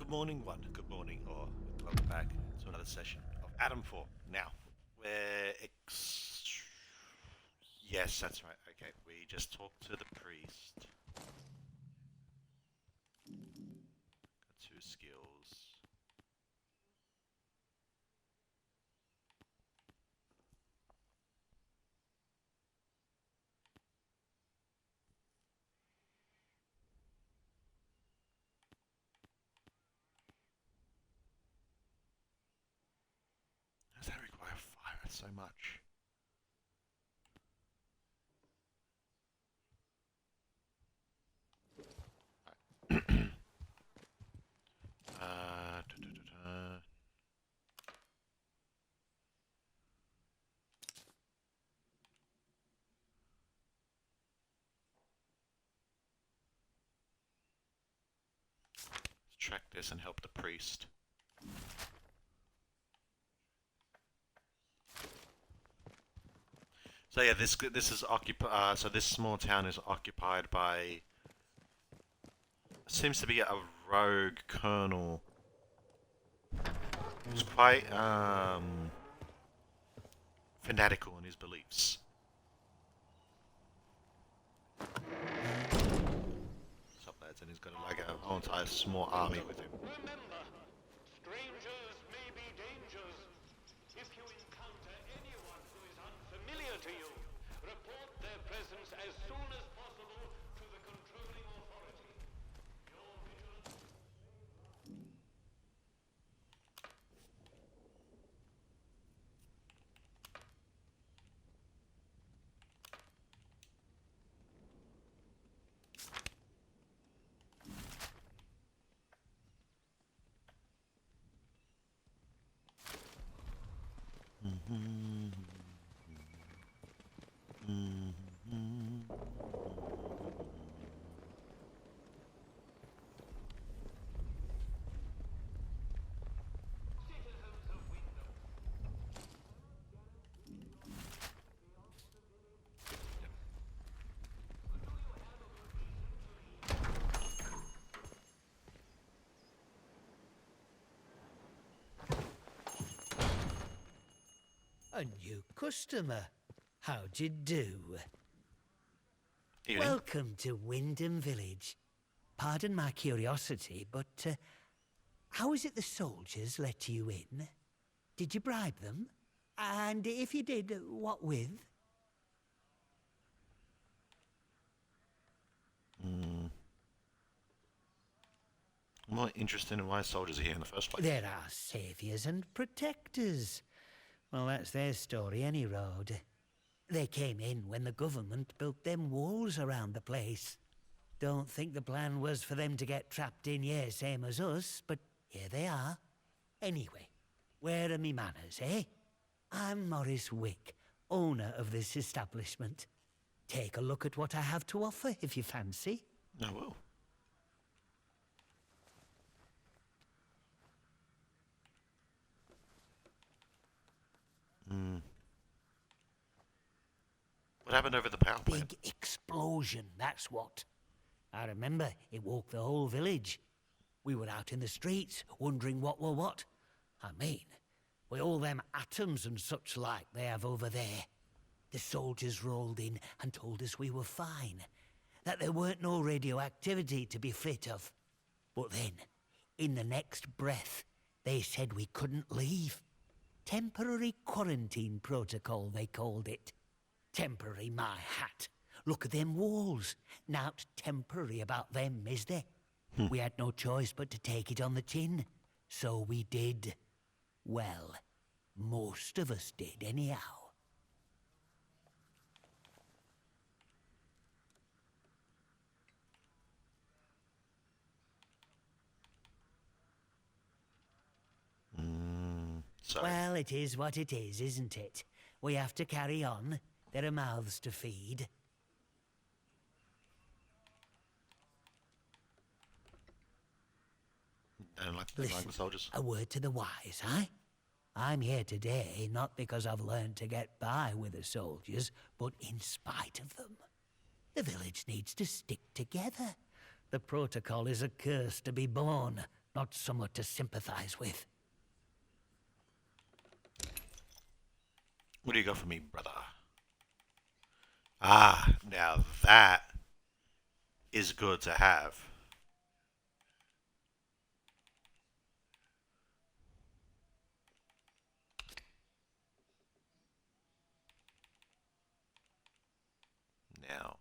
Good morning, one. Good morning, or welcome back to another session of Atomfall. Now, we're yes, that's right. Okay, we just talked to the priest. Got two skills. Does that require fire so much? Da, da, da, da. Let's track this and help the priest. So yeah, this is occupied. So this small town is occupied by seems to be a rogue colonel who's quite fanatical in his beliefs. What's up, lads? And he's got like a whole entire small army with him. Remember, strangers may be dangers. If you encounter anyone who is unfamiliar to you, report their presence as soon as possible to the controlling authority. Your vigilance. A new customer. How'd you do? Evening. Welcome to Wyndham Village. Pardon my curiosity, but how is it the soldiers let you in? Did you bribe them? And if you did, what with? I'm not interested in why soldiers are here in the first place. There are saviors and protectors. Well, that's their story, any road. They came in when the government built them walls around the place. Don't think the plan was for them to get trapped in here, same as us, but here they are. Anyway, where are me manners, eh? I'm Morris Wick, owner of this establishment. Take a look at what I have to offer, if you fancy. I will. What happened over the power plant? Big explosion, that's what. I remember it woke the whole village. We were out in the streets, wondering what were what. I mean, with all them atoms and such like they have over there. The soldiers rolled in and told us we were fine, that there weren't no radioactivity to be frit of. But then, in the next breath, they said we couldn't leave. Temporary quarantine protocol, they called it. Temporary, my hat. Look at them walls. Nowt temporary about them, is there? We had no choice but to take it on the chin. So we did. Well, most of us did anyhow. So, Well, it is what it is, isn't it? We have to carry on. There are mouths to feed. I don't like the soldiers. A word to the wise, eh? I'm here today not because I've learned to get by with the soldiers, but in spite of them. The village needs to stick together. The protocol is a curse to be born. not someone to sympathize with. What do you got for me, brother? Ah, now that is good to have. Now.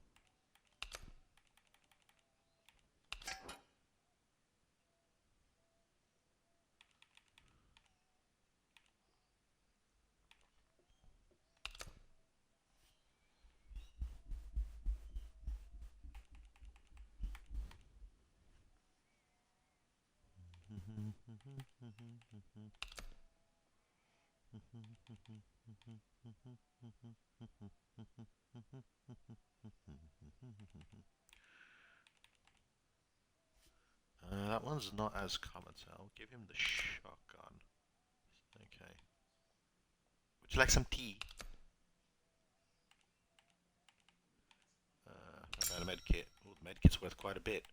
That one's not as common, so I'll give him the shotgun. Okay. Would you like some tea? What about a medkit? Oh, the medkit's worth quite a bit.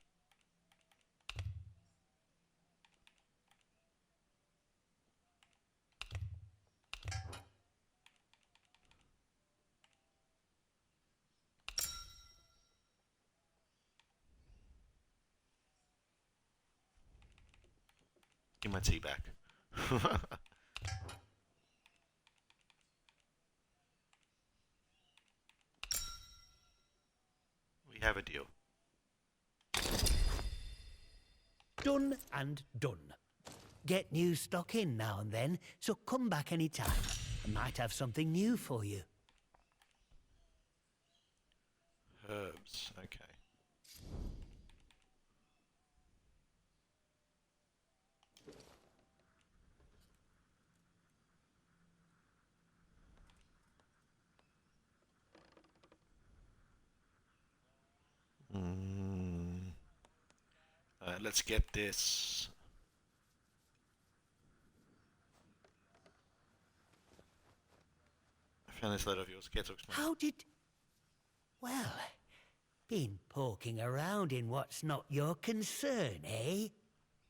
Give my tea back. We have a deal. Done and done. Get new stock in now and then, so come back any time. I might have something new for you. Herbs, okay. Let's get this. I found this letter of yours. Care to explain? How did... Well, been poking around in what's not your concern, eh?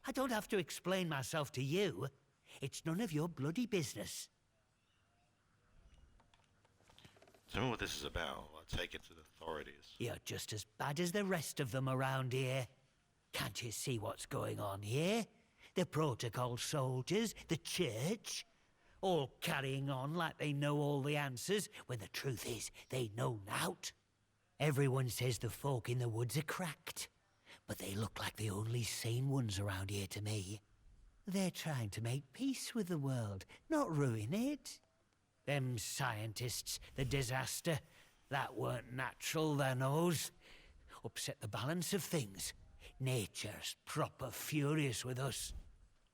I don't have to explain myself to you. It's none of your bloody business. Tell me what this is about. I'll take it to the authorities. You're just as bad as the rest of them around here. Can't you see what's going on here? The protocol soldiers, the church, all carrying on like they know all the answers, when the truth is they know nought. Everyone says the folk in the woods are cracked, but they look like the only sane ones around here to me. They're trying to make peace with the world, not ruin it. Them scientists, the disaster, that weren't natural, their knows. Upset the balance of things. Nature's proper furious with us.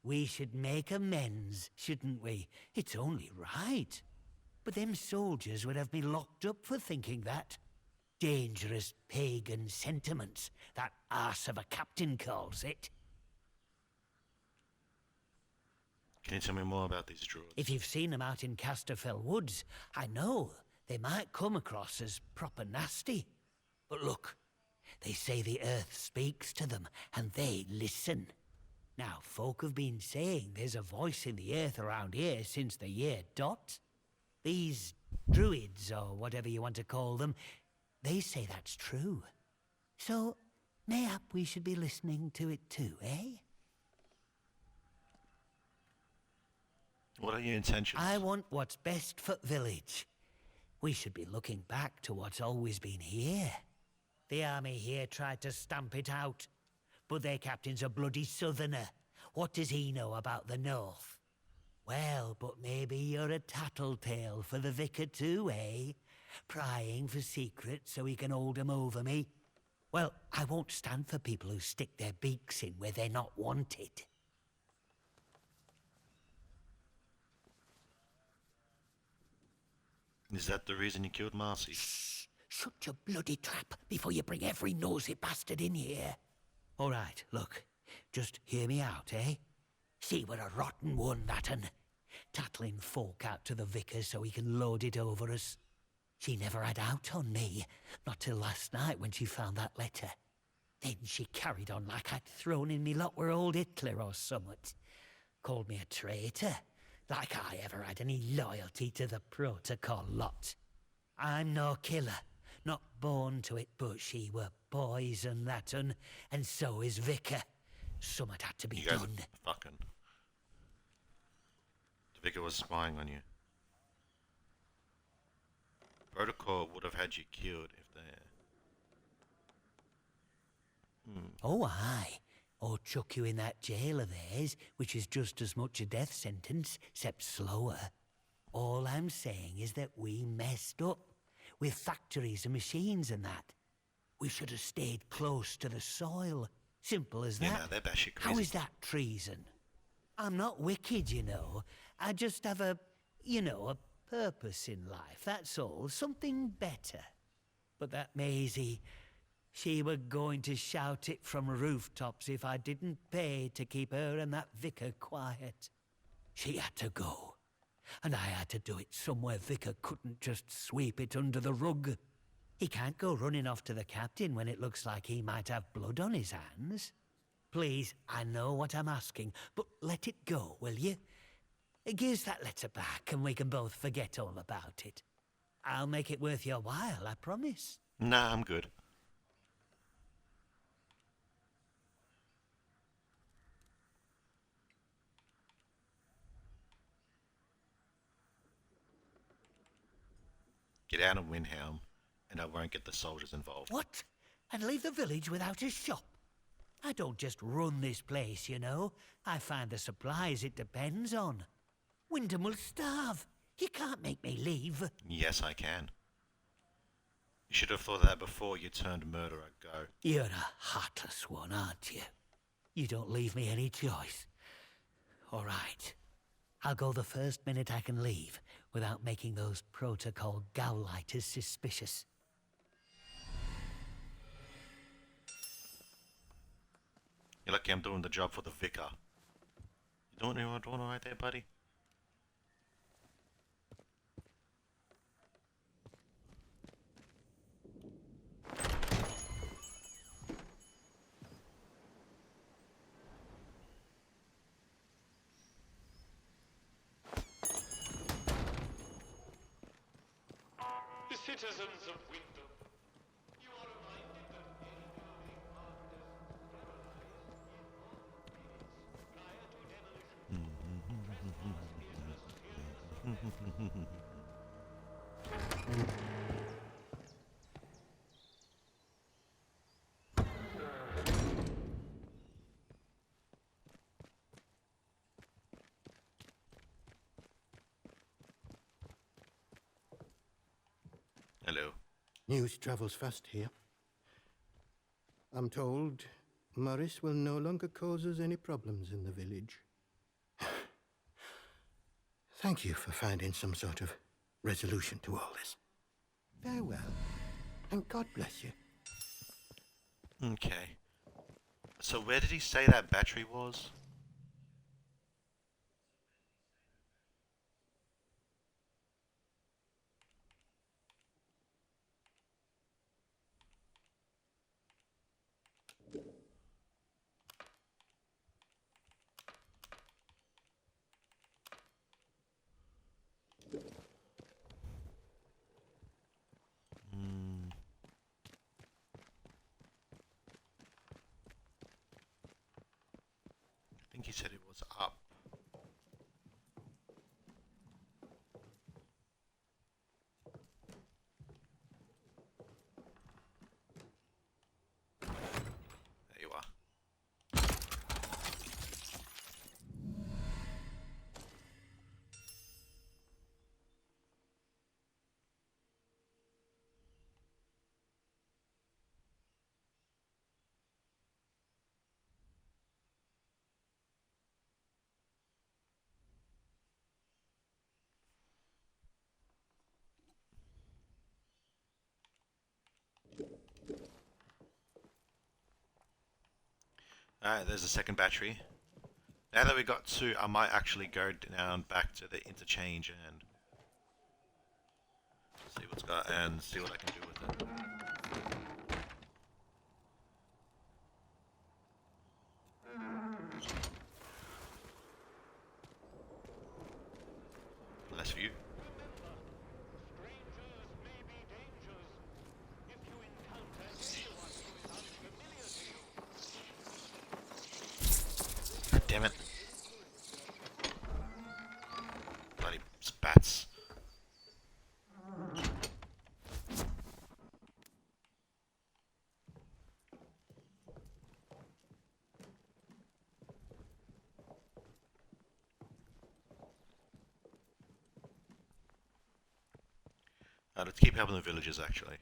We should make amends, shouldn't we? It's only right. But them soldiers would have me locked up for thinking that. Dangerous pagan sentiments, that arse of a captain calls it. Can you tell me more about these druids? If you've seen them out in Casterfell Woods, I know they might come across as proper nasty. But look, they say the earth speaks to them, and they listen. Now, folk have been saying there's a voice in the earth around here since the year dot. These druids, or whatever you want to call them, they say that's true. So, mayhap we should be listening to it too, eh? What are your intentions? I want what's best for the village. We should be looking back to what's always been here. The army here tried to stamp it out, but their captain's a bloody southerner. What does he know about the north? Well, but maybe you're a tattletale for the vicar too, eh? Prying for secrets so he can hold 'em over me. Well, I won't stand for people who stick their beaks in where they're not wanted. Is that the reason you killed Marcy? Shut your bloody trap before you bring every nosy bastard in here. All right, look, just hear me out, eh? See, we're a rotten one, that un. Tattling folk out to the vicar so he can load it over us. She never had out on me, not till last night when she found that letter. Then she carried on like I'd thrown in me lot were old Hitler or summat. Called me a traitor, like I ever had any loyalty to the protocol lot. I'm no killer, not born to it, but she were poison that un, and so is Vicar. Summat had to be You guys done. are fucking. The vicar was spying on you. Protocol would have had you killed if they. Oh, aye. Or chuck you in that jail of theirs, which is just as much a death sentence, except slower. All I'm saying is that we messed up, with factories and machines and that. We should have stayed close to the soil. Simple as that. Yeah, no, they're batshit crazy. How is that treason? I'm not wicked, you know. I just have a purpose in life, that's all. Something better. But that Maisie, she were going to shout it from rooftops if I didn't pay to keep her and that vicar quiet. She had to go. And I had to do it somewhere Vicar couldn't just sweep it under the rug. He can't go running off to the captain when it looks like he might have blood on his hands. Please, I know what I'm asking, but let it go, will you? Give us that letter back and we can both forget all about it. I'll make it worth your while, I promise. Nah, I'm good. Get out of Windhelm, and I won't get the soldiers involved. What? And leave the village without a shop? I don't just run this place, you know. I find the supplies it depends on. Wyndham will starve. You can't make me leave. Yes, I can. You should have thought of that before you turned murderer go. You're a heartless one, aren't you? You don't leave me any choice. All right. I'll go the first minute I can leave, without making those protocol gowlighters suspicious. You're lucky I'm doing the job for the vicar. You doing all right there, buddy? The citizens of Wyndham, you are reminded that any moving partners sterilized in 4 minutes prior to demolition. Hello. News travels fast here. I'm told Morris will no longer cause us any problems in the village. Thank you for finding some sort of resolution to all this. Farewell, and God bless you. Okay. So where did he say that battery was? I think he said it was up. There you are. Alright, there's the second battery. Now that we got 2, I might actually go down back to the interchange and see what's got and see what I can do with it. to you. Strangers may be dangers. If you encounter anyone who is unfamiliar to you, God damn it. Bloody bats. Let's keep helping the villagers, actually.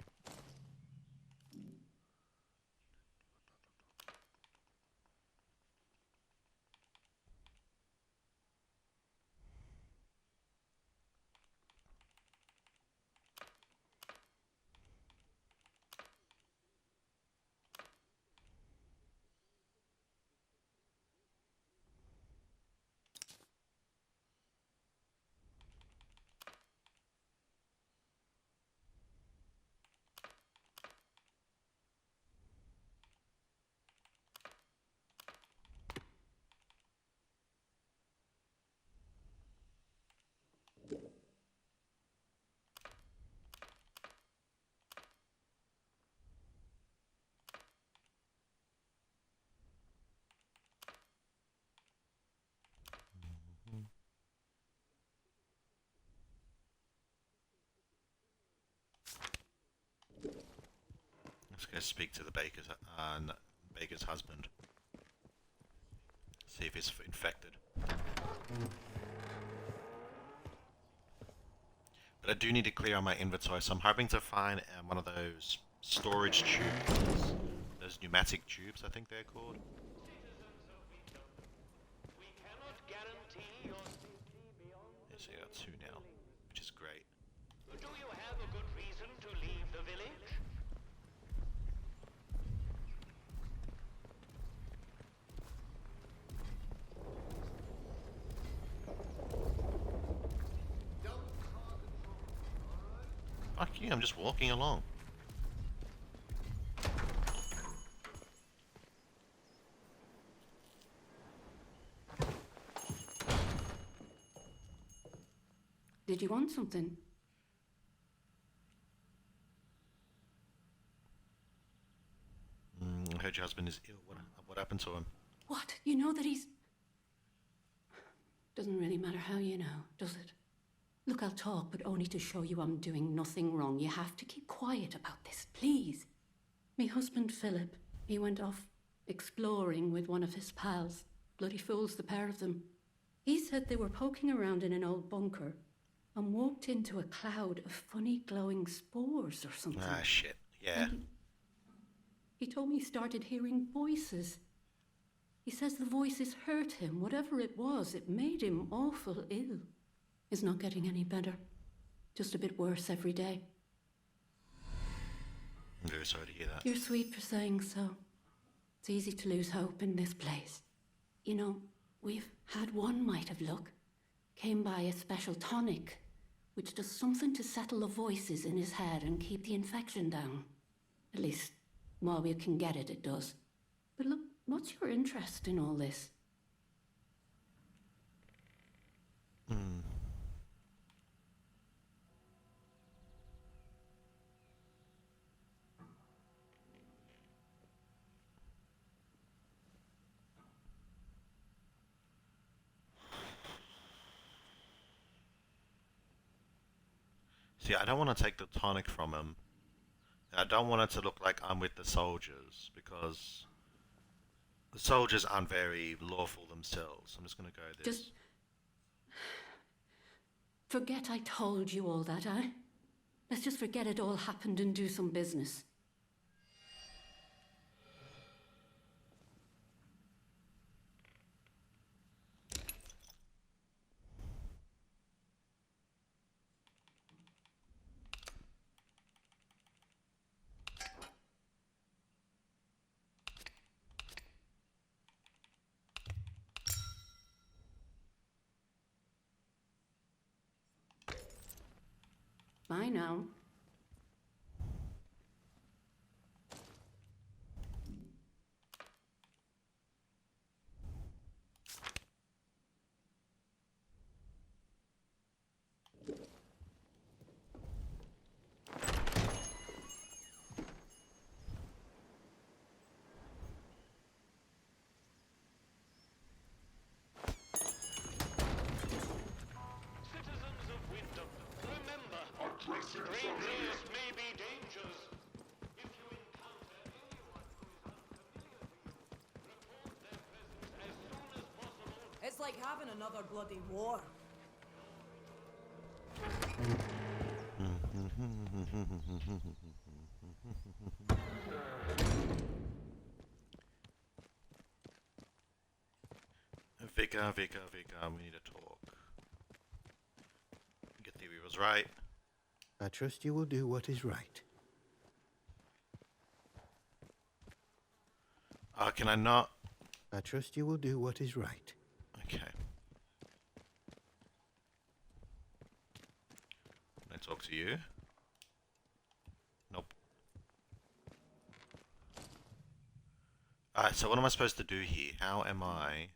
Let's go speak to the baker's husband. See if he's infected. But I do need to clear out my inventory, so I'm hoping to find one of those storage tubes. Those pneumatic tubes, I think they're called. we cannot guarantee your safety beyond the Yes, I got 2 now, which is great. Do you have a good reason to leave the village? Fuck you, I'm just walking along. Did you want something? I heard your husband is ill. What happened to him? What? You know that he's... Doesn't really matter how you know, does it? Look, I'll talk, but only to show you I'm doing nothing wrong. You have to keep quiet about this, please. Me husband, Philip, he went off exploring with one of his pals. Bloody fools, the pair of them. He said they were poking around in an old bunker and walked into a cloud of funny glowing spores or something. Ah, shit. Yeah. And he told me he started hearing voices. He says the voices hurt him. Whatever it was, it made him awful ill. He's not getting any better. Just a bit worse every day. I'm very sorry to hear that. You're sweet for saying so. It's easy to lose hope in this place. You know, we've had one mite of luck. Came by a special tonic, which does something to settle the voices in his head and keep the infection down. At least, while we can get it, it does. But look, what's your interest in all this? See, I don't want to take the tonic from him. I don't want it to look like I'm with the soldiers, because the soldiers aren't very lawful themselves. I'm just going to go this. Just forget I told you all that, eh? Let's just forget it all happened and do some business. Bye now. like having another bloody war. Vika, we need to talk. Your theory was right. I trust you will do what is right. Can I not? I trust you will do what is right. Okay. Can I talk to you? Nope. Alright, so what am I supposed to do here? How am I...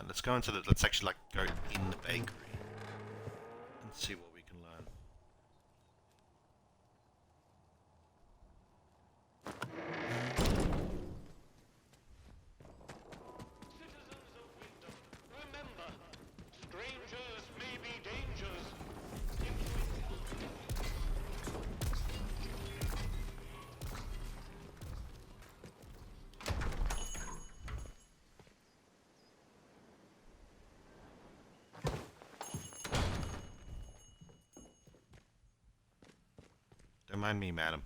let's go into the... Let's actually, like, go in the bakery and see what we can learn. Citizens of Wyndham, remember, strangers may be dangers. If you Don't mind me, madam.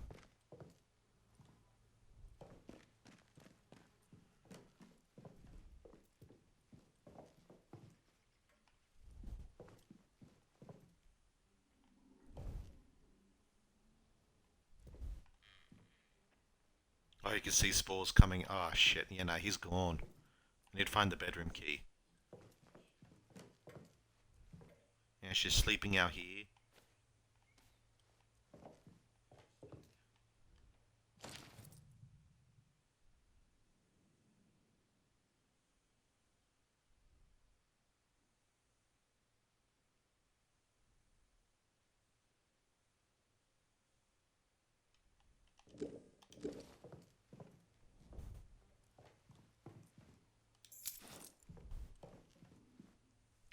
Oh, you can see spores coming. Oh, shit. Yeah, no, he's gone. I need to find the bedroom key. Yeah, she's sleeping out here.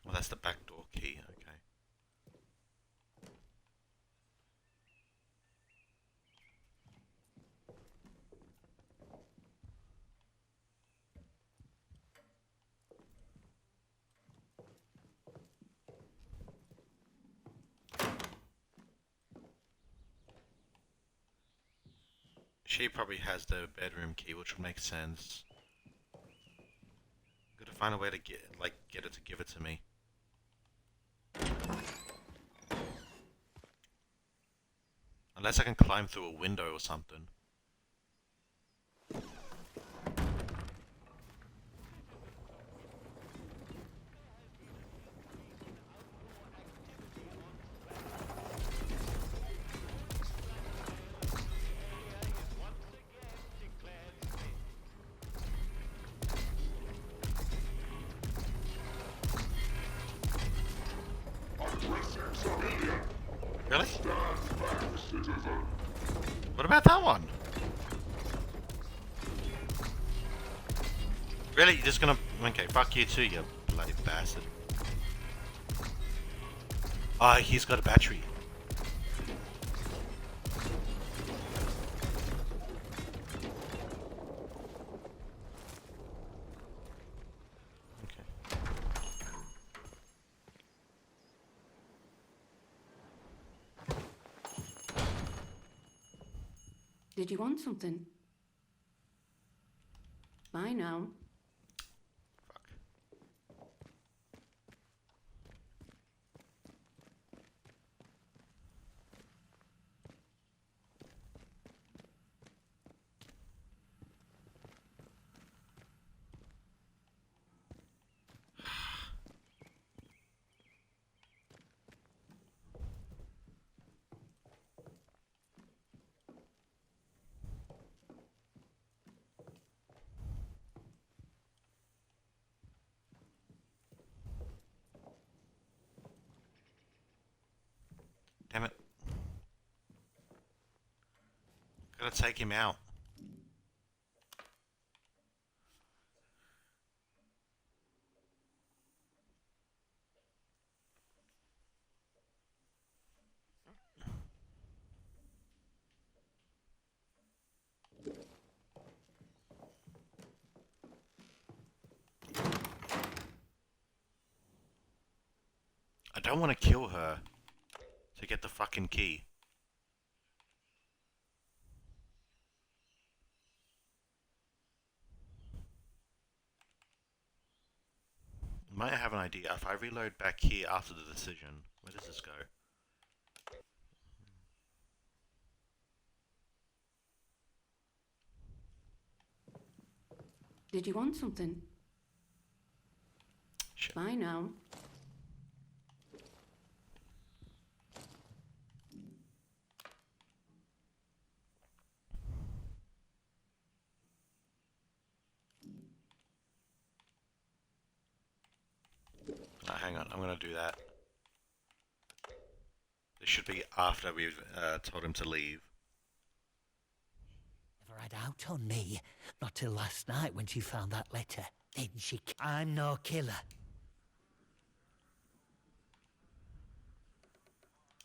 Well, that's the back door key, okay. She probably has the bedroom key, which would make sense. Gotta find a way to get it to give it to me. Unless I can climb through a window or something. Really? What about that one? Really? You're just gonna... Okay, fuck you too, you bloody bastard. Ah, he's got a battery. Okay. Did you want something? Bye now. Fuck. Gotta take him out. I don't want to kill her to get the fucking key. Might have an idea. If I reload back here after the decision, where does this go? Did you want something? Shit. Bye now. Hang on, I'm gonna do that. This should be after we've told him to leave. Never had out on me. Not till last night when she found that letter. Then she... I'm no killer.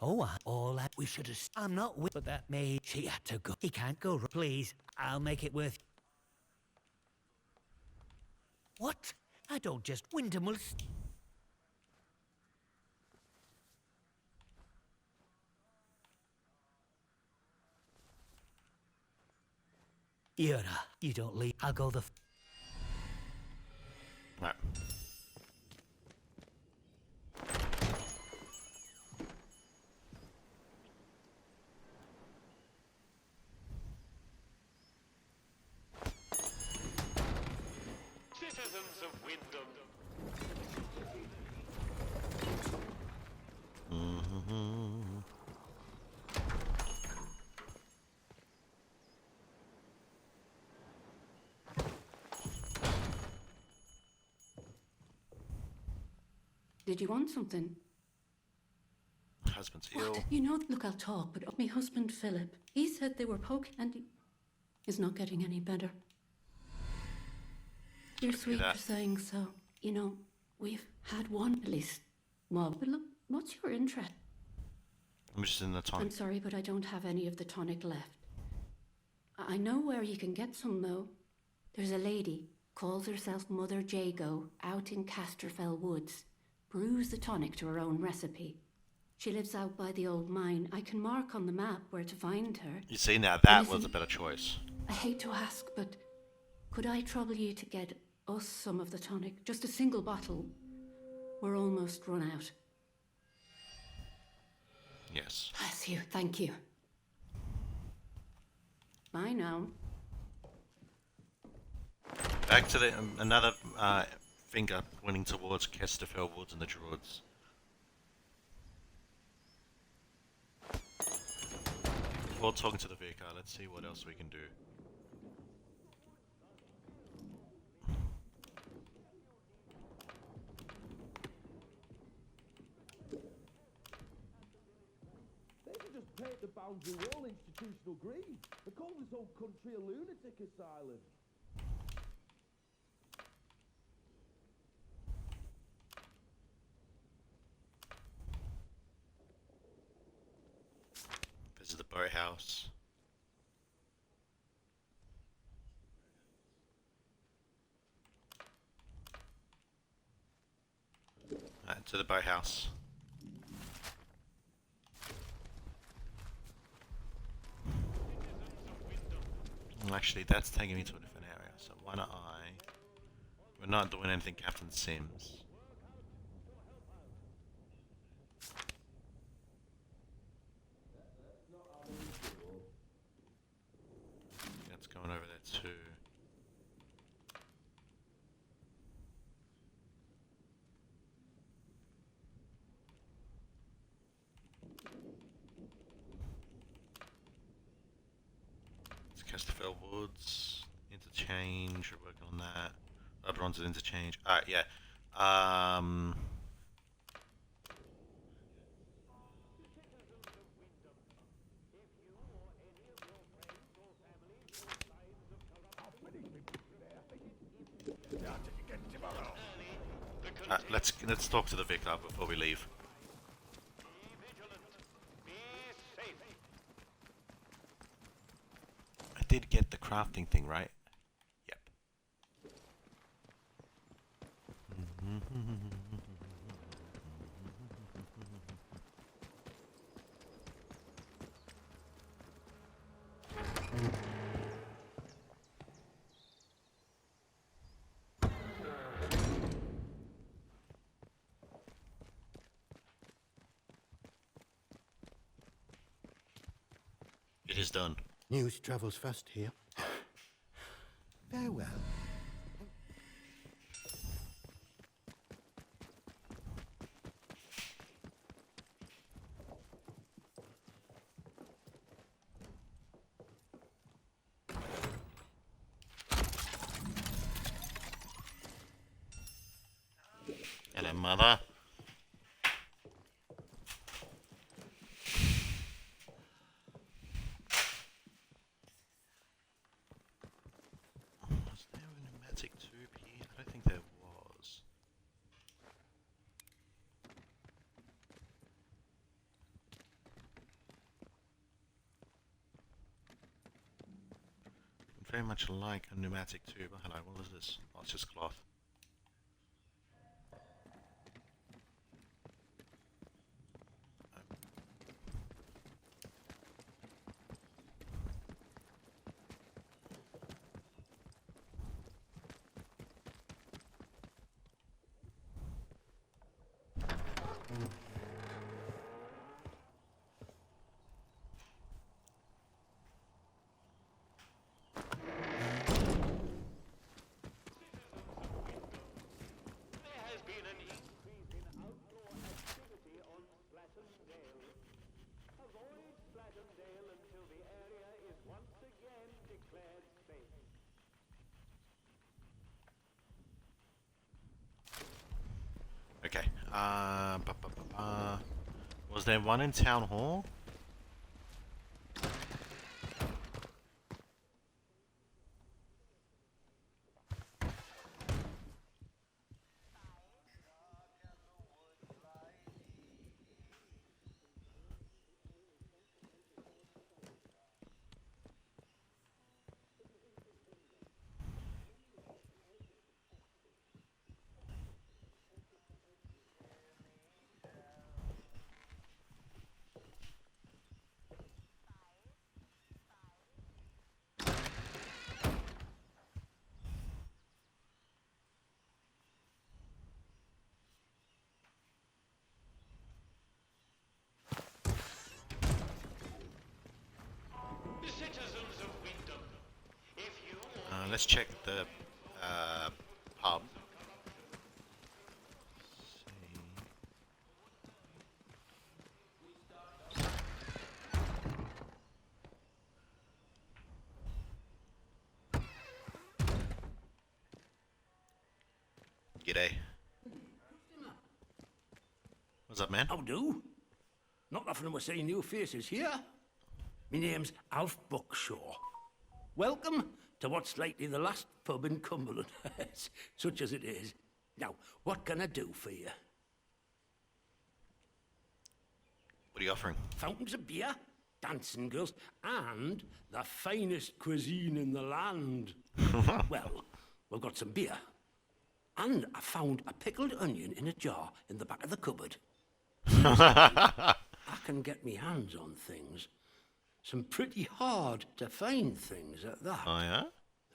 Oh, all that we should have... I'm not with... But that maid, she had to go. He can't go. Please, I'll make it worth... What? I don't just... Wyndham will... You don't leave. I'll go the... Right. Citizens of Wyndham, Did you want something? Husband's ill. What? You know, look, I'll talk, but my husband, Philip, he said they were poking and he is not getting any better. You're sweet that. for saying so. You know, we've had one at least mob. But look, what's your interest? I'm just in the I'm time. sorry, but I don't have any of the tonic left. I know where you can get some, though. There's a lady, calls herself Mother Jago, out in Casterfell Woods. Brews the tonic to her own recipe. She lives out by the old mine. I can mark on the map where to find her. You see, now that Listen, was a better choice. I hate to ask, but could I trouble you to get us some of the tonic? Just a single bottle. We're almost run out. Yes. Bless you. Thank you. Bye now. Back to the another finger pointing towards Kesterfell Woods and the Druids. Before talking to the vicar, let's see what else we can do. They can just paint the boundary wall institutional green and call this whole country a lunatic asylum. Visit the boathouse. To the boathouse. Well, actually, that's taking me to a different area, so why not We're not doing anything Captain Sims. That's going over there too. It's Casterfell Woods. Interchange, we're working on that. Other ones at interchange. Alright, yeah. Let's talk to the vicar before we leave. Be vigilant. Be safe. I did get the crafting thing right. Yep. It is done. News travels fast here. Farewell. Hello, mother. Was there a pneumatic tube here? I don't think there was. Very much like a pneumatic tube. Oh, hello, what is this? Oh, it's just cloth. There has been an increase in outdoor activity on Slattendale. Avoid Slattendale until the area is once again declared safe. Okay. Was there one in Town Hall? The citizens of Wyndham, if you Let's check the pub. G'day. What's up, man? How do? Not often we're seeing new faces here. My name's Alf Buckshaw. Welcome to what's likely the last pub in Cumberland, such as it is. Now, what can I do for you? What are you offering? Fountains of beer, dancing girls, and the finest cuisine in the land. Well, we've got some beer. And I found a pickled onion in a jar in the back of the cupboard. I can get me hands on things. Some pretty hard to find things at that. Oh, yeah?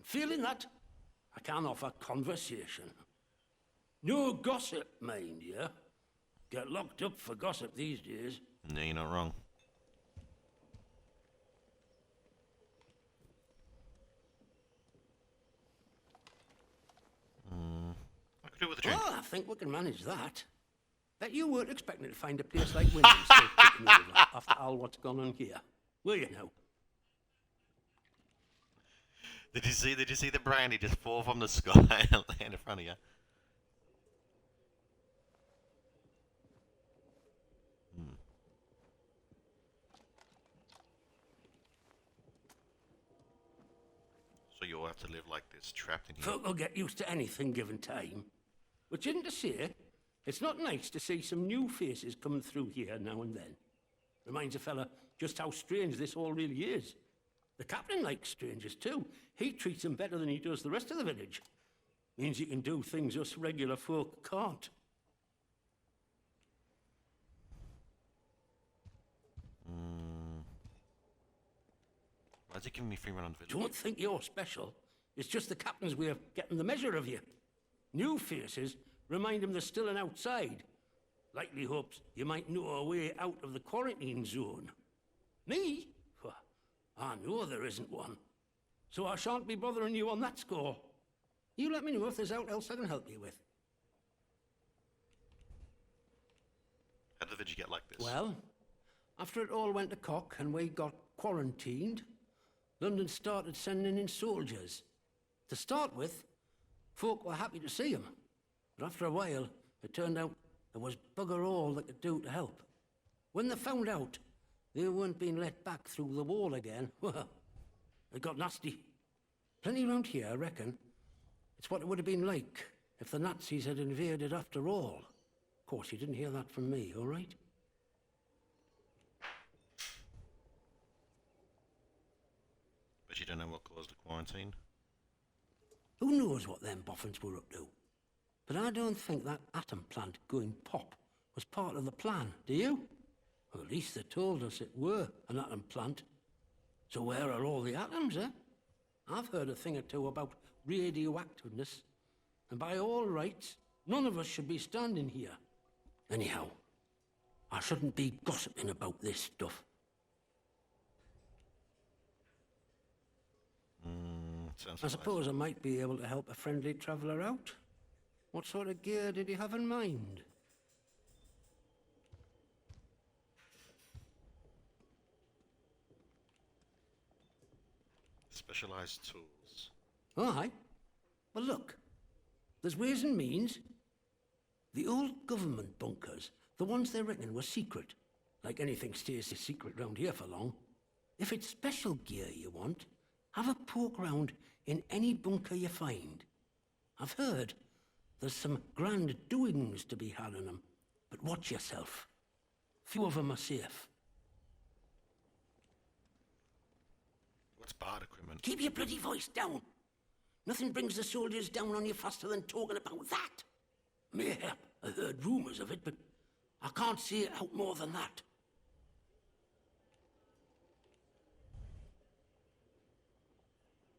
Feeling that, I can offer conversation. No gossip, mind you. Get locked up for gossip these days. No, you're not wrong. I could do with a drink. Oh, I think we can manage that. Bet you weren't expecting to find a place like Wyndham still ticking over after all what's gone on here, were you now? Did you see the brandy just fall from the sky and land in front of you? So you all have to live like this, trapped in here. Folk will get used to anything given time. Which isn't to say It's not nice to see some new faces coming through here now and then. Reminds a fella just how strange this all really is. The captain likes strangers too. He treats them better than he does the rest of the village. Means he can do things us regular folk can't. Why's he giving me free run on the village? Don't think you're special. It's just the captain's way of getting the measure of you. New faces remind him there's still an outside. Likely hopes you might know a way out of the quarantine zone. Me? Well, I know there isn't one. So I shan't be bothering you on that score. You let me know if there's aught else I can help you with. How did the village get like this? Well, after it all went to cock and we got quarantined, London started sending in soldiers. To start with, folk were happy to see 'em. But after a while, it turned out there was bugger all they could do to help. When they found out they weren't being let back through the wall again, well, it got nasty. Plenty round here, I reckon. It's what it would have been like if the Nazis had invaded after all. Of course, you didn't hear that from me, all right? But you don't know what caused the quarantine? Who knows what them boffins were up to? But I don't think that atom plant going pop was part of the plan, do you? Well, at least they told us it were an atom plant. So where are all the atoms, eh? I've heard a thing or two about radioactiveness, and by all rights, none of us should be standing here. Anyhow, I shouldn't be gossiping about this stuff. Sounds I nice. suppose I might be able to help a friendly traveller out. What sort of gear did you have in mind? Specialized tools. Oh, aye. Well, look. There's ways and means. The old government bunkers, the ones they reckon were secret, like anything stays a secret round here for long. If it's special gear you want, have a poke round in any bunker you find. I've heard there's some grand doings to be had in them, but watch yourself. Few of them are safe. What's bard equipment? Keep your bloody voice down. Nothing brings the soldiers down on you faster than talking about that. Mayhap I heard rumours of it, but I can't see it out more than that.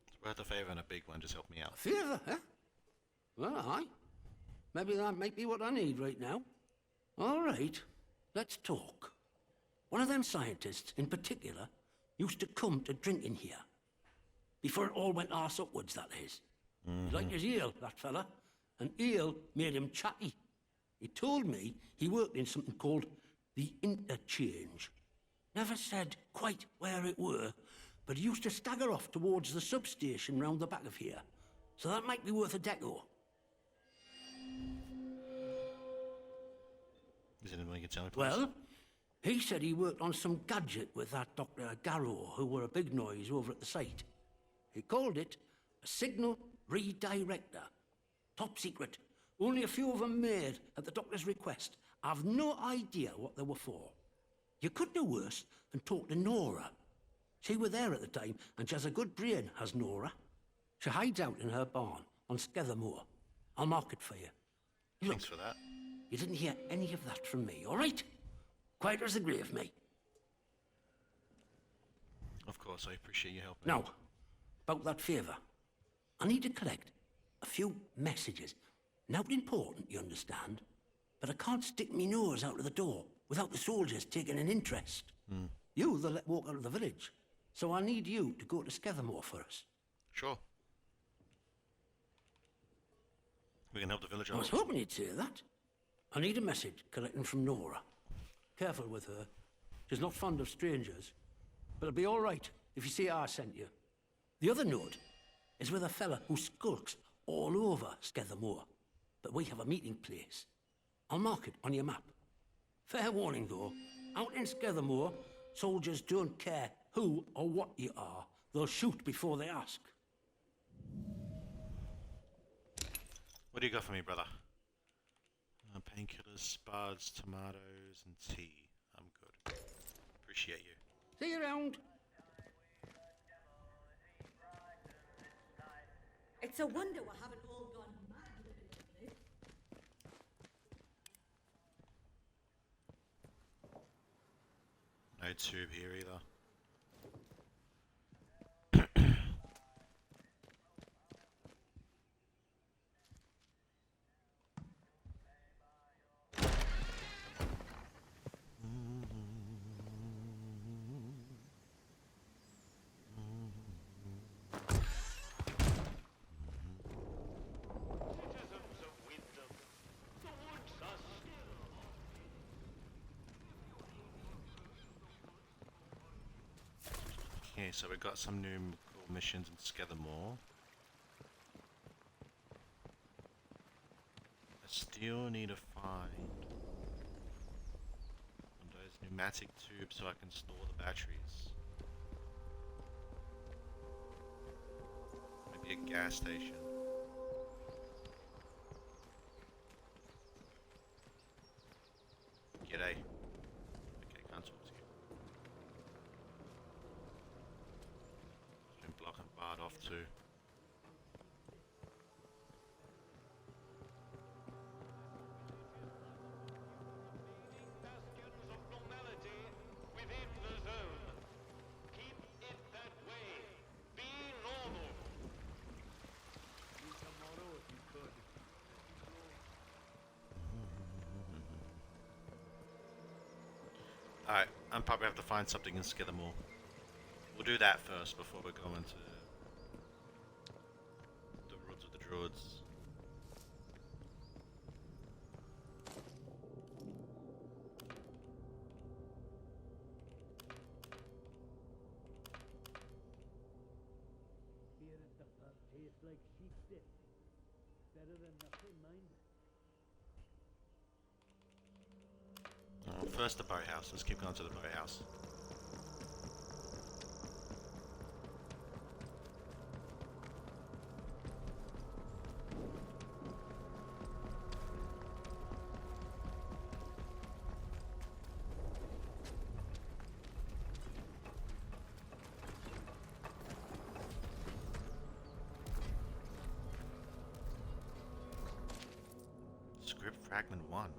It's worth a favour and a big one, just help me out. A favour, eh? Well, aye. Maybe that might be what I need right now. All right, let's talk. One of them scientists, in particular, used to come to drink in here. Before it all went arse upwards, that is. He liked his ale, that fella, and ale made him chatty. He told me he worked in something called the Interchange. Never said quite where it were, but he used to stagger off towards the substation round the back of here. So that might be worth a deco. Is there anyone you can tell me, please? Well, he said he worked on some gadget with that Dr. Garrow, who were a big noise over at the site. He called it a signal redirector. Top secret. Only a few of them made at the doctor's request. I've no idea what they were for. You could do worse than talk to Nora. She were there at the time, and she has a good brain, has Nora. She hides out in her barn on Skethermore. I'll mark it for you. Thanks for that. You didn't hear any of that from me, all right? Quiet as the grave, mate. Of course, I appreciate your help. Now, about that favour. I need to collect a few messages. Not important, you understand, but I can't stick me nose out of the door without the soldiers taking an interest. You, they'll let walk out of the village. So I need you to go to Skethermore for us. Sure. We can help the village I out. was hoping you'd say that. I need a message collecting from Nora. Careful with her. She's not fond of strangers. But it'll be all right if you see I sent you. The other note is with a fella who skulks all over Skethermore. But we have a meeting place. I'll mark it on your map. Fair warning, though. Out in Skethermore, soldiers don't care who or what you are. They'll shoot before they ask. What do you got for me, brother? Painkillers, spuds, tomatoes, and tea. I'm good. Appreciate you. See you around. It's a wonder we haven't all gone mad living in this. No tube here either. Citizens of Wyndham, the woods are still Okay, so we got some new cool missions in Skethermore. I still need to find one of those pneumatic tubes so I can store the batteries. Maybe a gas station. G'day. Okay, can't talk to you. It's been blocked and barred off too. bastions of normality within the zone. Keep it that way. Be normal. Alright, I'm probably have to find something in Skithermore. We'll do that first before we go into the Woods of the Druids. Here at the pub tastes like sheep dip. Better than nothing, mind. First the boathouse. Let's keep going to the boathouse. Script fragment 1.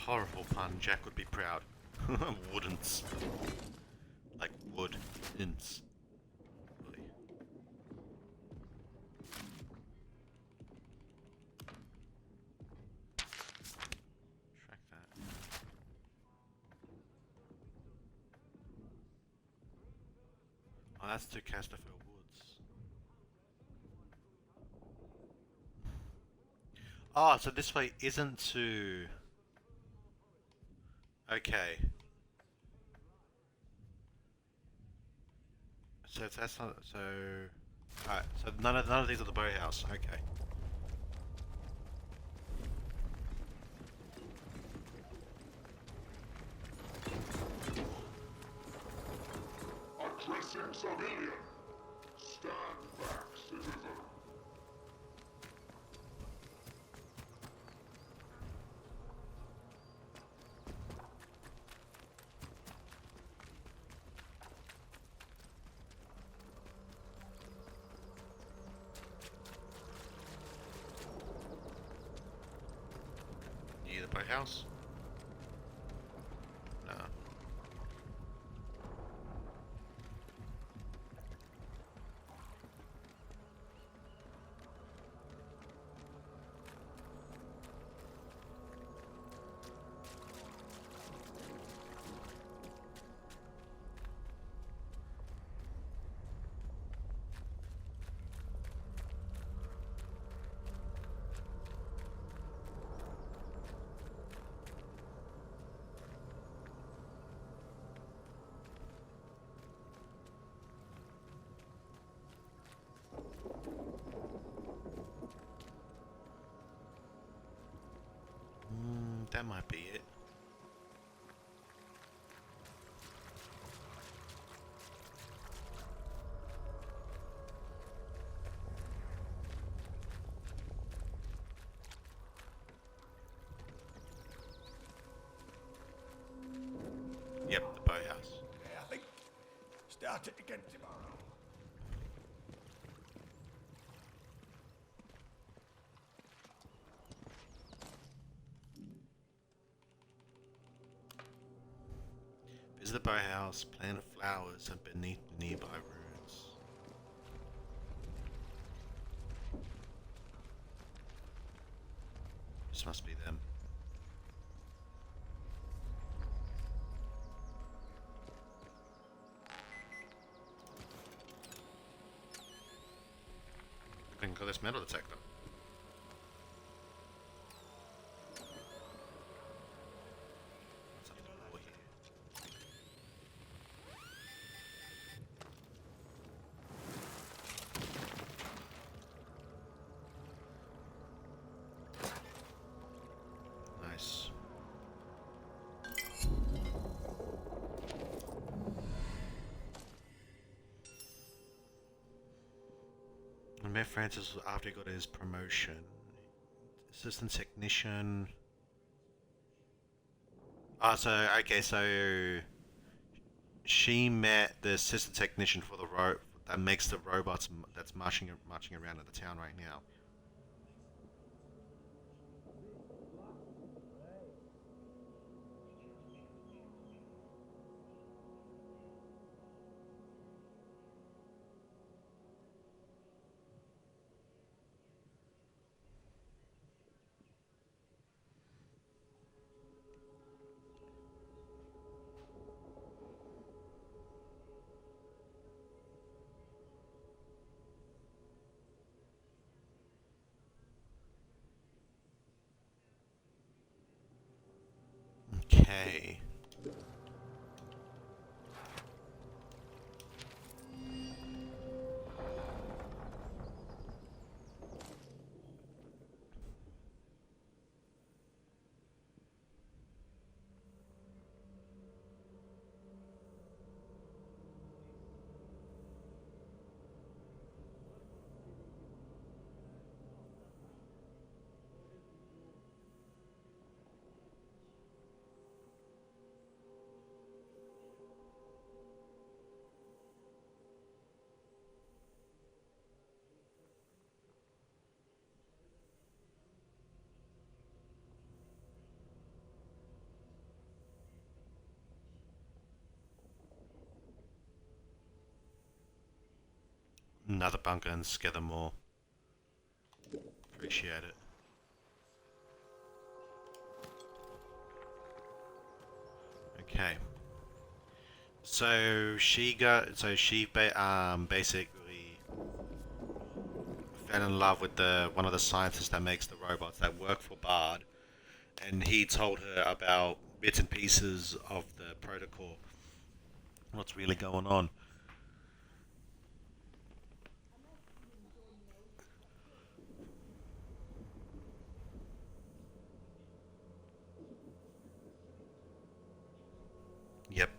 Horrible pun. Jack would be proud. Wouldn't. Like wood. Ints. Track that. Oh, that's to Casterfield Woods. Oh, so this way isn't to... Okay. So if that's not... So... Alright, so none of these are the boathouse. Okay. Addressing civilian. Stand back, citizen. Near the boathouse? No. might be it. Yep, the boathouse. I think. Start it again tomorrow. Visit the boathouse, plant flowers and beneath the nearby ruins. This must be them. I can call this metal detector. What's up the wall here? Nice. And Matt Francis, after he got his promotion, assistant technician. Ah, so okay, so she met the assistant technician for the that makes the robots that's marching around in the town right now. Okay. Another bunker and scare more. Appreciate it. Okay. So basically fell in love with the one of the scientists that makes the robots that work for Bard, and he told her about bits and pieces of the protocol. What's really going on? Yep.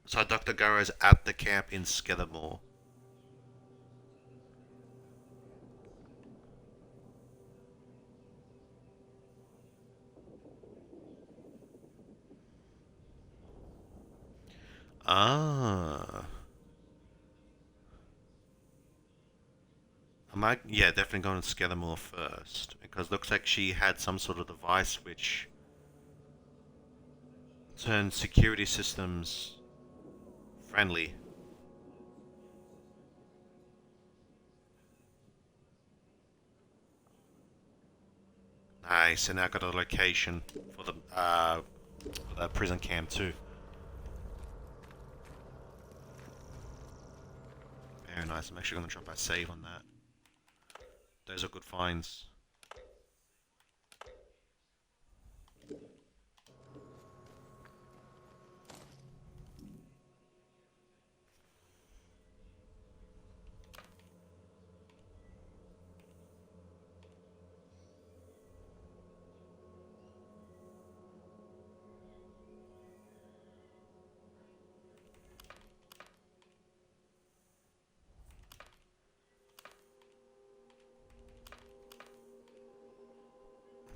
So Dr. Garrow's at the camp in Skidamore. Ah. I might, yeah, definitely going to Skidamore first, because looks like she had some sort of device which turned security systems friendly. Nice, and I got a location for the prison camp too. Very nice. I'm actually going to drop my save on that. Those are good finds.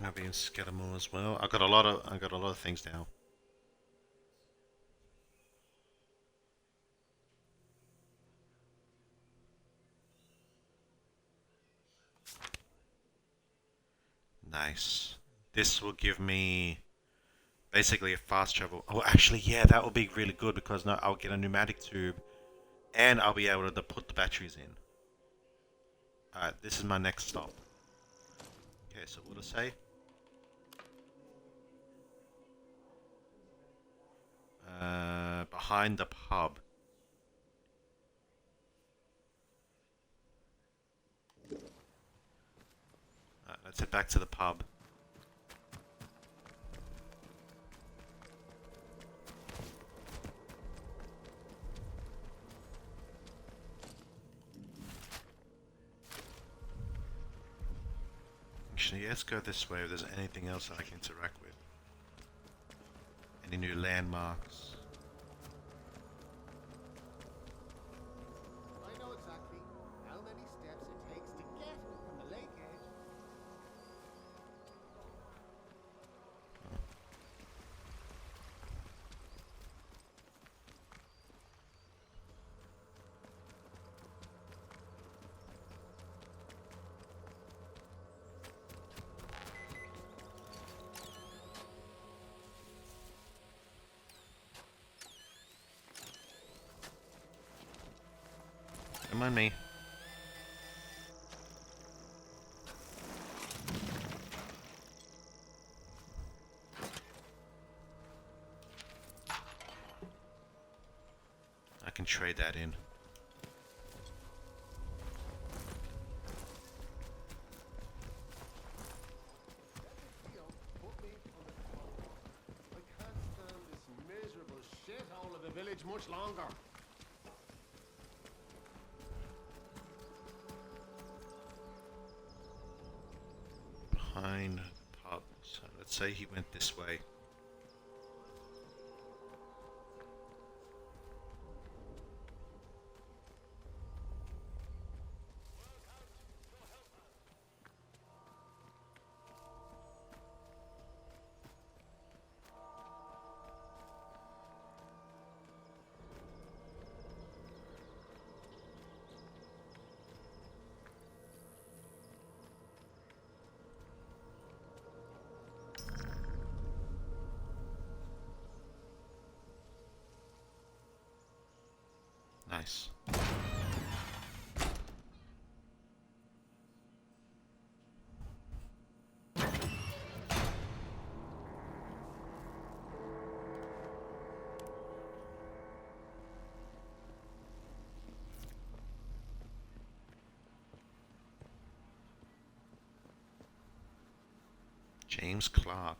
I'll be in Scattermore as well. I got a lot of things now. Nice. This will give me basically a fast travel. Oh, actually, yeah, that will be really good because now I'll get a pneumatic tube and I'll be able to put the batteries in. Alright, this is my next stop. Okay, so what to say? Behind the pub. Alright, let's head back to the pub. Actually, let's go this way if there's anything else that I can interact with. Any new landmarks? I know exactly how many steps it takes to get from the lake edge. Don't mind me. I can trade that in. Put me on the phone. I can't stand this miserable shithole of a village much longer. Behind the pub. So let's say he went this way. Nice. James Clark.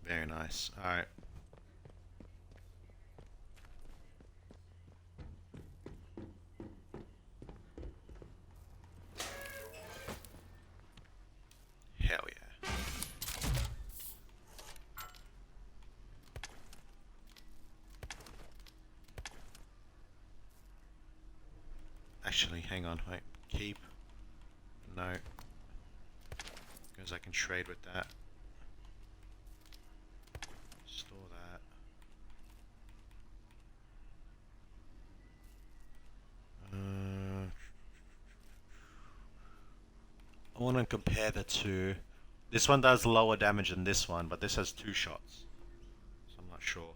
Very nice. Alright. Hell yeah. Actually, hang on, wait. Keep. No. Because I can trade with that. Store that. I want to compare the two. This one does lower damage than this one, but this has 2 shots. So I'm not sure.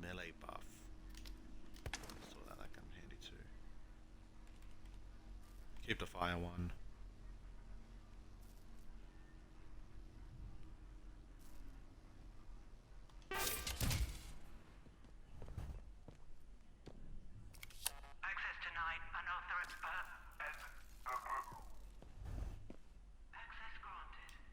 Melee buff. So that comes handy too. Keep the fire one. Access denied. Unauthorized. Access granted.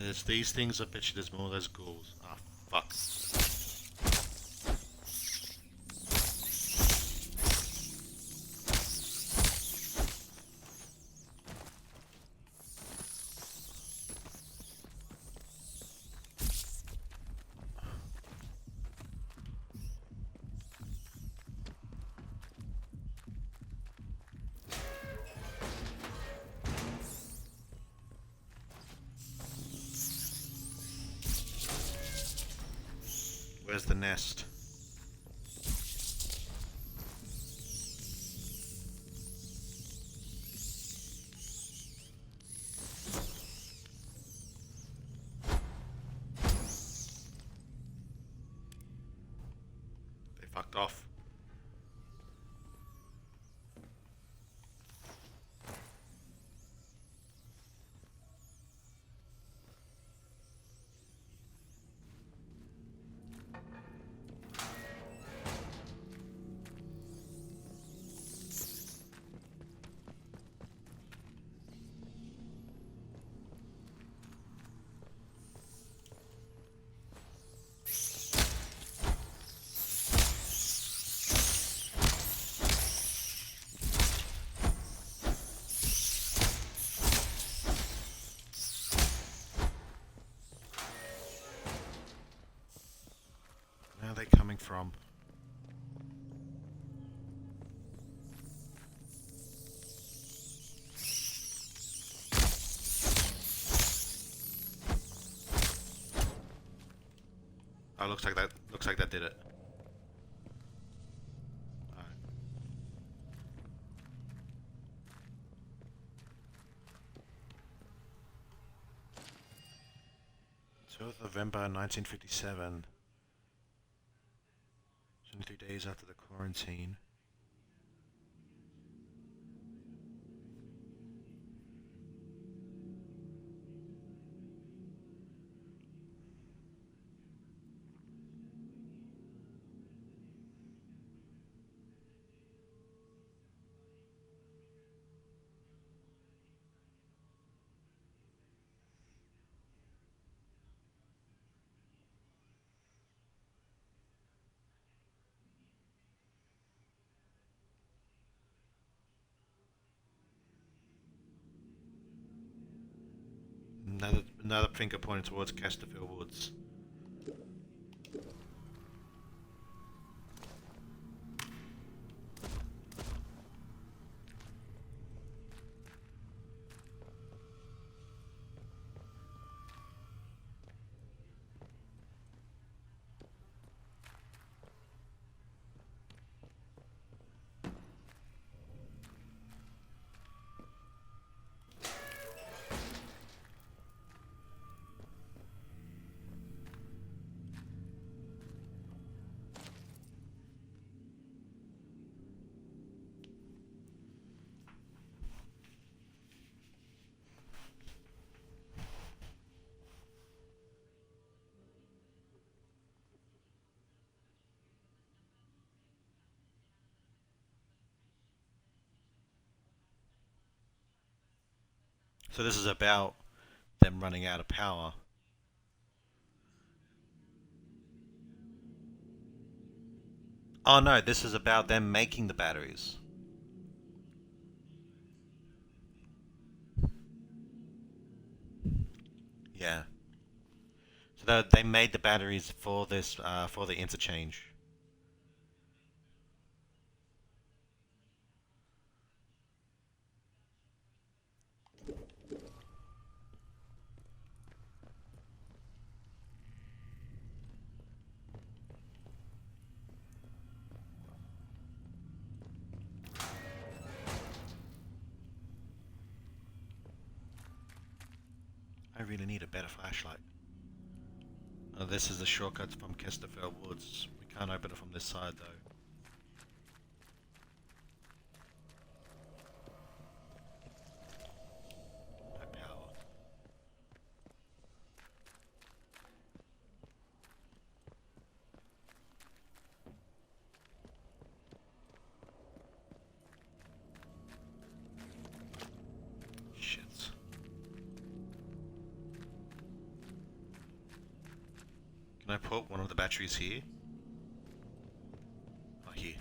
there's these things. I bet you there's more of those ghouls. Ah, fuck. Where's the nest? They fucked off. Where are they coming from? Oh, looks like that. Looks like that did it. Alright. 12th November 1957. 23 days after the quarantine. Another finger pointing towards Chesterfield Woods. So this is about them running out of power. Oh no, this is about them making the batteries. Yeah. So they made the batteries for this, for the interchange. I really need a better flashlight. This is the shortcut from Chesterfield Woods. We can't open it from this side though. No power. Shit. Can I put one of the batteries here? Oh, here.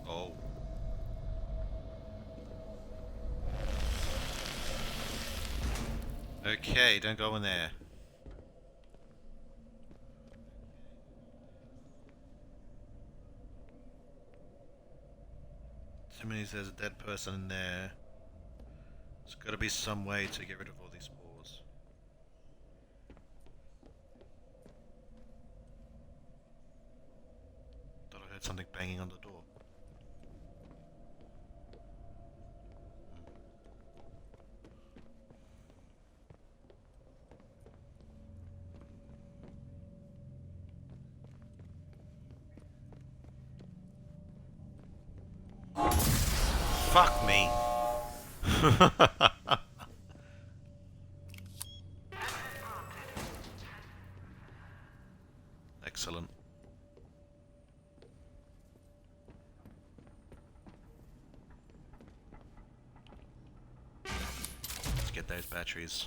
Oh. Okay, don't go in there. Too many, there's a dead person in there. There's gotta be some way to get rid of all these spores. Thought I heard something banging on the door. Fuck me. Excellent. Let's get those batteries.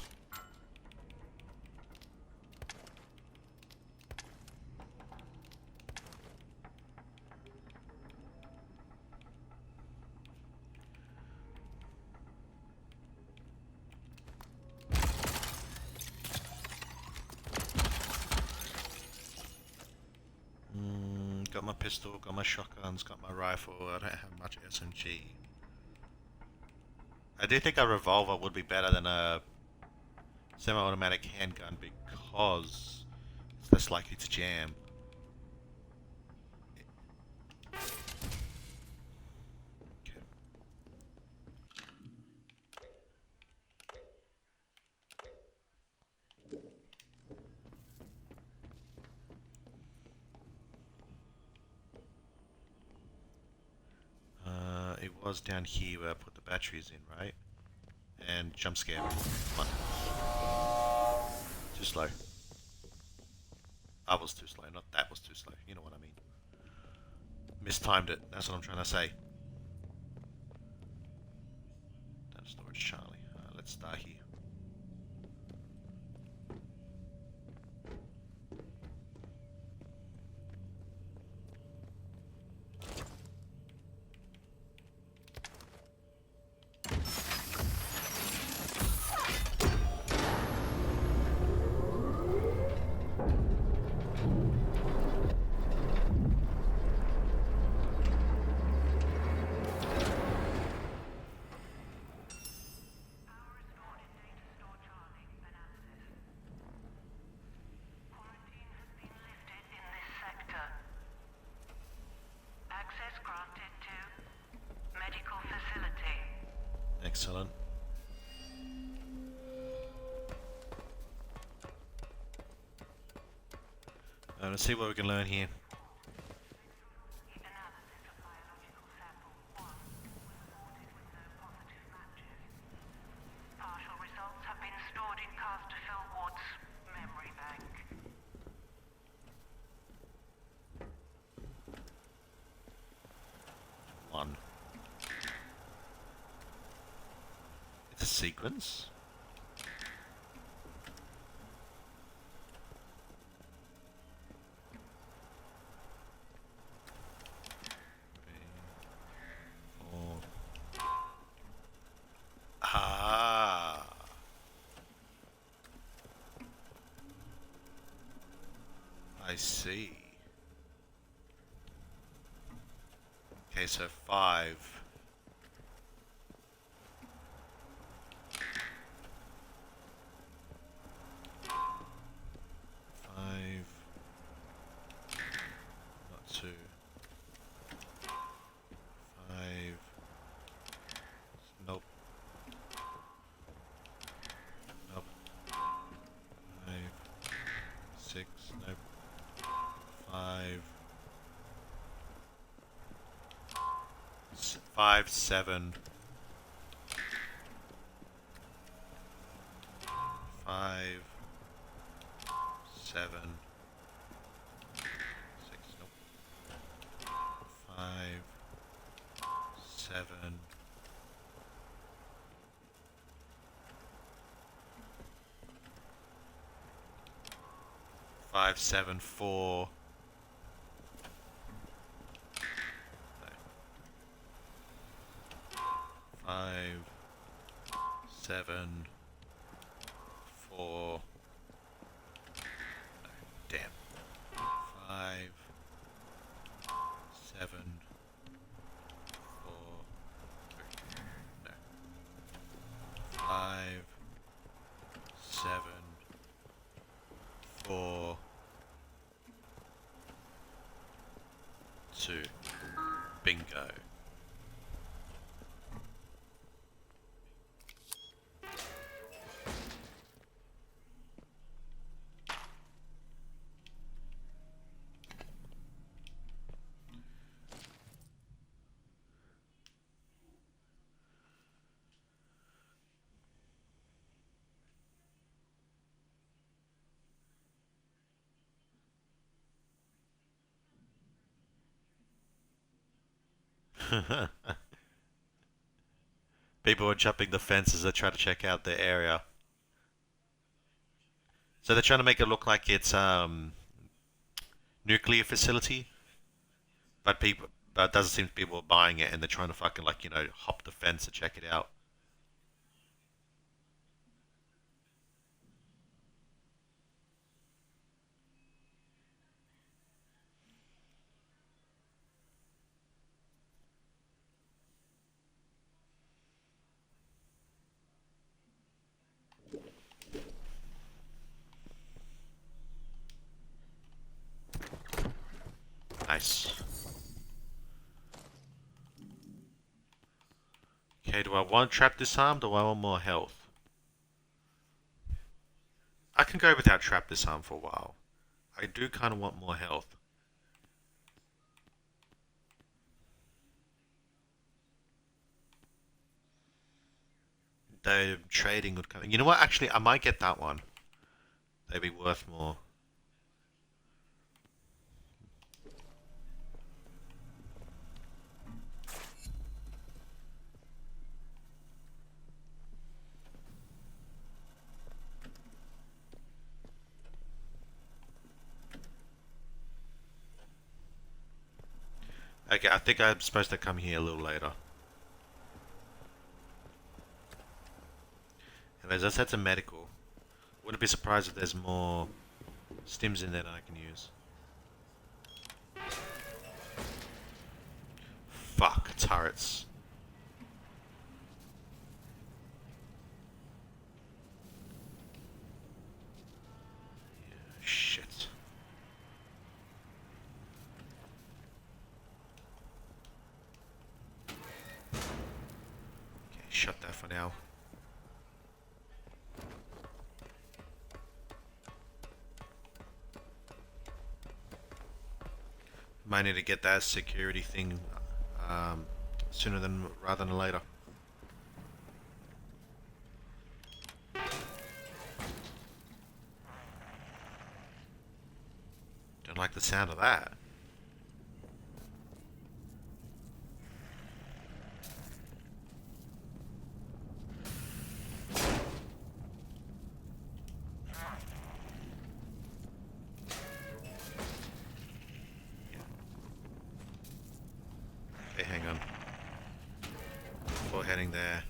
Got my pistol, got my shotguns, got my rifle. I don't have much SMG. I do think a revolver would be better than a semi-automatic handgun because it's less likely to jam. Okay. It was down here where I put the batteries in, right? And jump scare me. Come on. Too slow. I was too slow, not that was too slow. You know what I mean. Mistimed it, that's what I'm trying to say. Data storage, Charlie. Let's start here. Excellent. Let's see what we can learn here. Partial results have been stored in Casterfield Ward's memory bank. One. It's a sequence. Ah. I see. Okay, so 5. Not 2. 6, nope. 5, 5, 7. 5, 7, 6, nope. 5, 7. 5, 7, 4. 5, 7, 4. No, damn. 5, 7, 4. No. 5, 7, 4, 2. Bingo. People are jumping the fences to try to check out the area. So they're trying to make it look like it's nuclear facility, but it doesn't seem people are buying it, and they're trying to fucking hop the fence to check it out. Nice. Okay, do I want trap disarmed or do I want more health? I can go without trap disarm for a while. I do kind of want more health. The trading would come. You know what? Actually, I might get that one. They'd be worth more. Okay, I think I'm supposed to come here a little later. Anyways, let's head to medical. Wouldn't be surprised if there's more stims in there that I can use. Fuck, turrets. Yeah, shit. Okay, shut that for now. Might need to get that security thing sooner rather than later. Don't like the sound of that. Okay, hang on. Before heading there.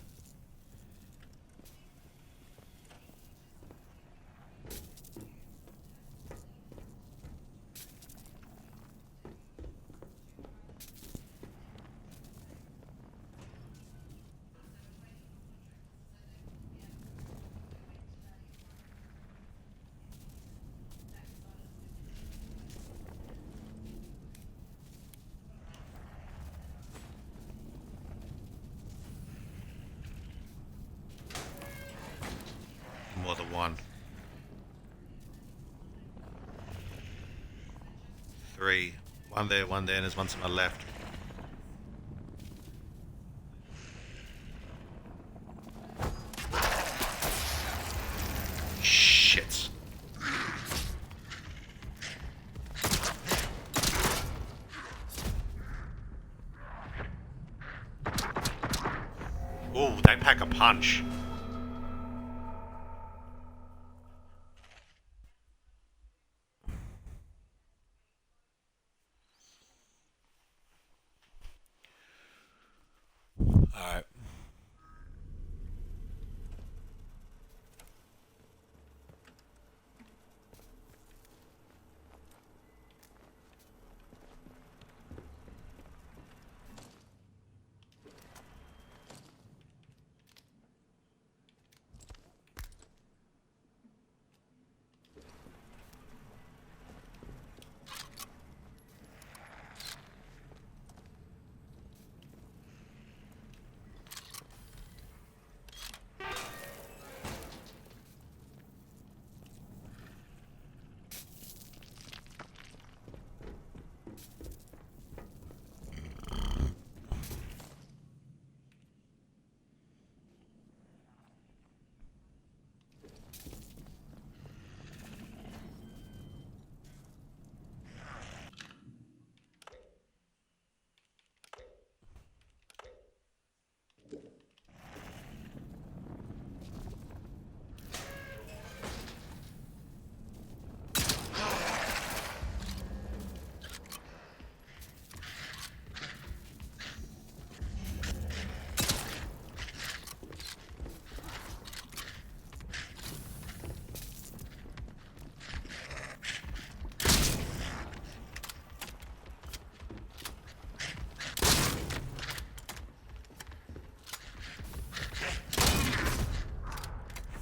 More than one. 3. One there, and there's one to my left. Shit. Ooh, they pack a punch. Alright.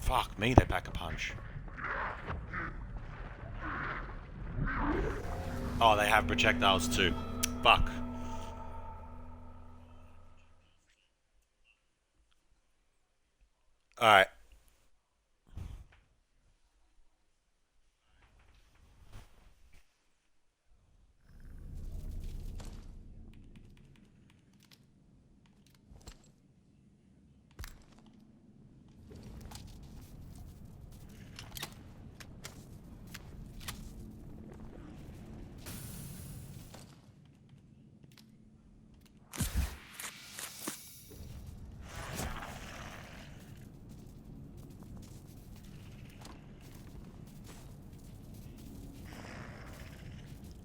Fuck me, they pack a punch. Oh, they have projectiles too. Fuck. Alright.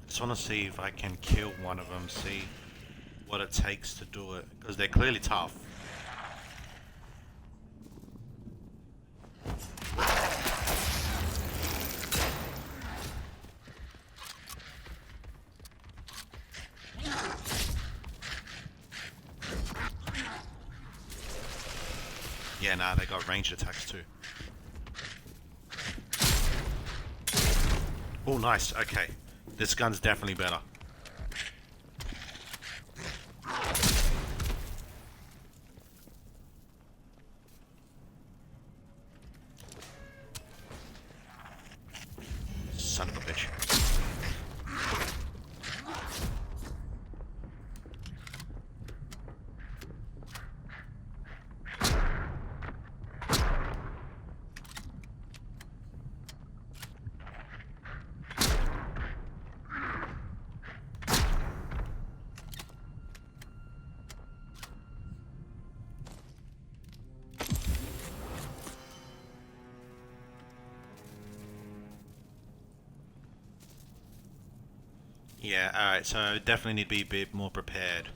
Just want to see if I can kill one of them, see what it takes to do it, because they're clearly tough. Yeah, nah, they got ranged attacks too. Oh, nice. Okay. This gun's definitely better. Son of a bitch. Yeah, alright, so definitely need to be a bit more prepared.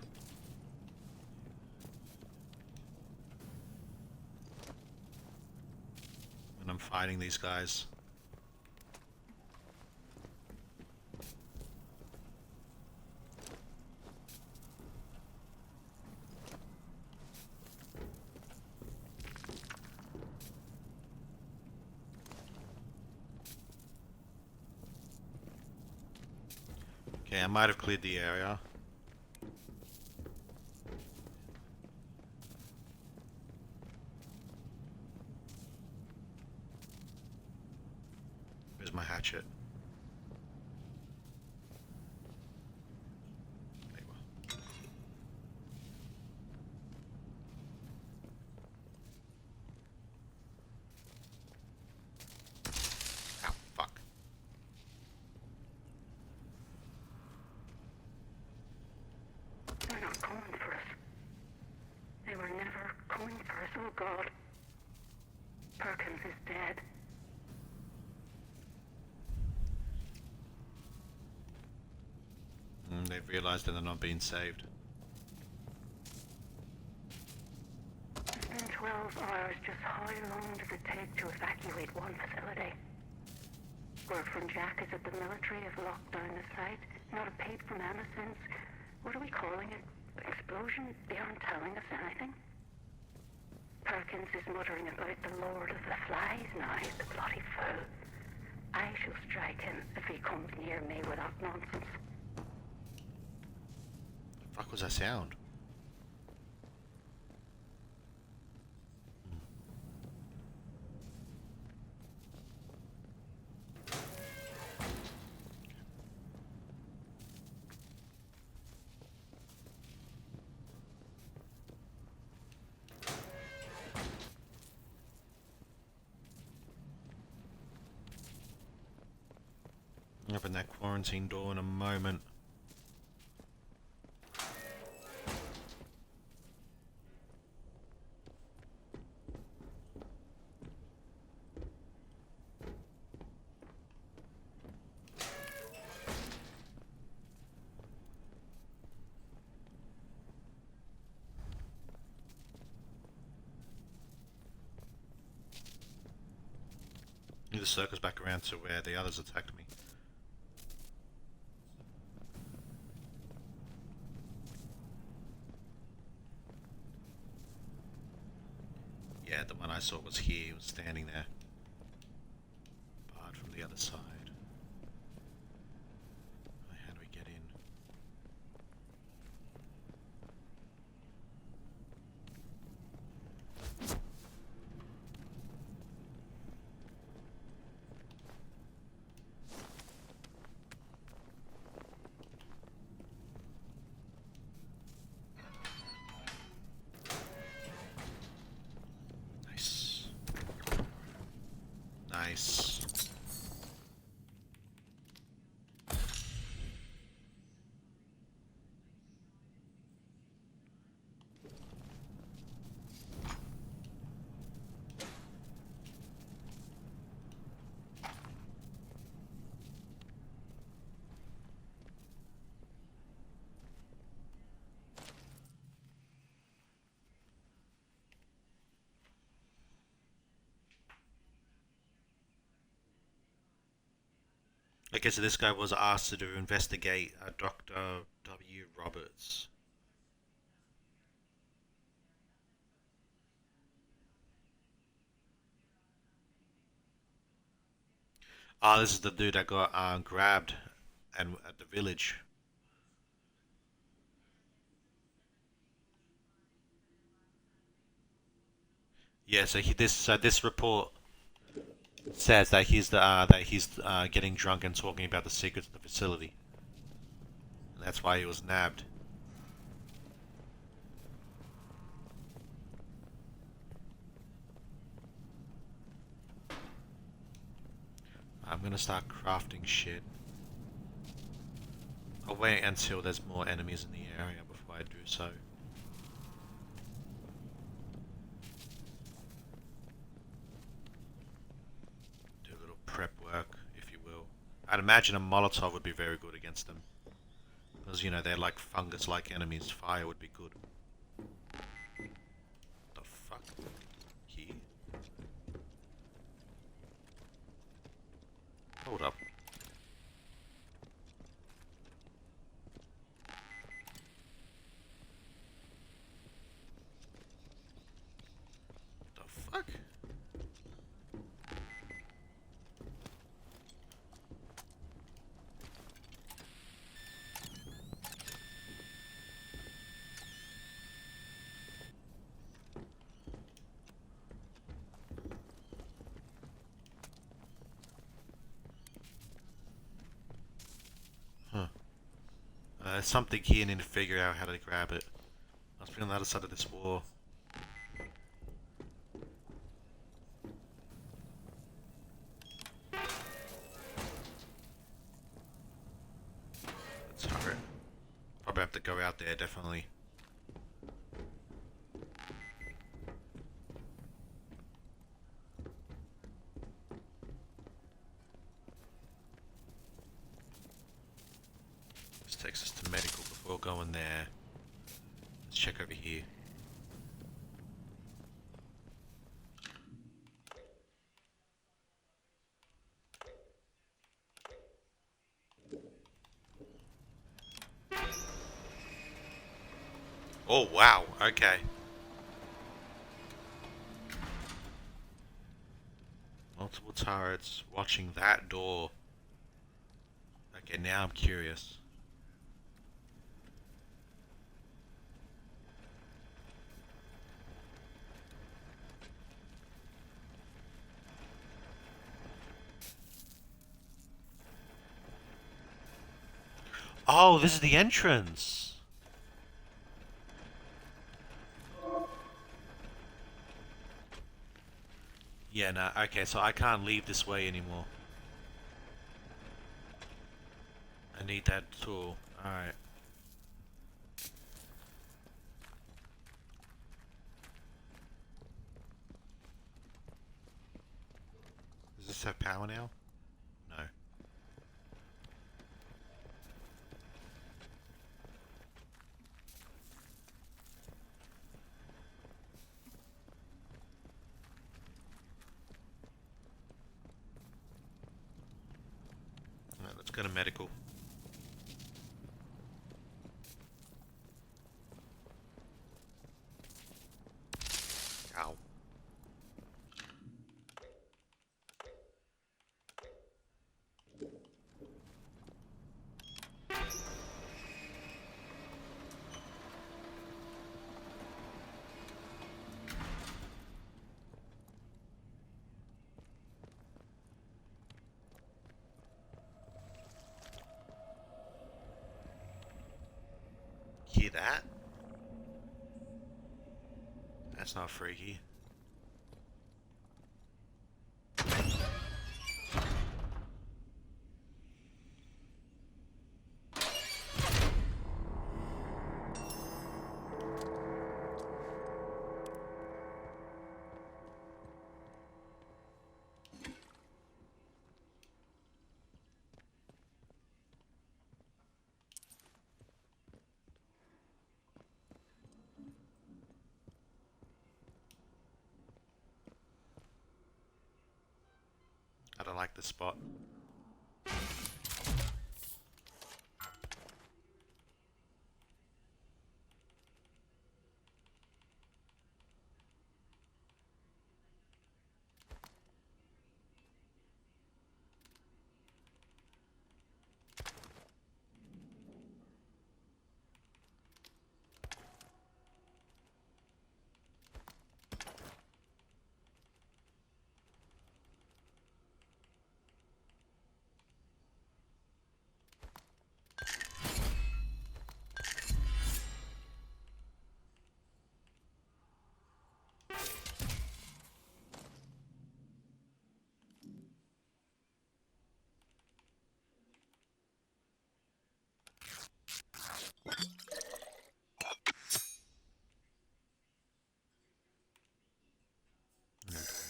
When I'm fighting these guys. Okay, I might have cleared the area. Where's my hatchet? they've realised that they're not being saved. In 12 hours, just how long does it take to evacuate one facility? Word from Jack is that the military have locked down the site. Not a peep from Emma since, what are we calling it? Explosion? They aren't telling us anything. Perkins is muttering about the Lord of the Flies now, the bloody fool. I shall strike him if he comes near me with that nonsense. The fuck was that sound? Open that quarantine door in a moment. Need to circle back around to where the others attacked me. Yeah, the one I saw was here, he was standing there. Barred from the other side. How do we get in? Nice. Nice. Okay, so this guy was asked to investigate Dr. W. Roberts. Ah, this is the dude that got grabbed and at the village. Yeah, so this report says that he's getting drunk and talking about the secrets of the facility. And that's why he was nabbed. I'm gonna start crafting shit. I'll wait until there's more enemies in the area before I do so. Do a little prep work, if you will. I'd imagine a Molotov would be very good against them. Because, you know, they're like fungus-like enemies. Fire would be good. The fuck? Here? Hold up. The fuck? Huh. There's something here, I need to figure out how to grab it. Must be on the other side of this wall. Let's hurry. Probably have to go out there, definitely. This takes us to medical before going there. Let's check over here. Oh wow, okay. Multiple turrets watching that door. Okay, now I'm curious. Oh, this is the entrance. Yeah, no, okay, so I can't leave this way anymore. I need that tool. Alright. Does this have power now? No. Alright, let's go to medical. Ow. Hear that? That's not freaky. I don't like this spot.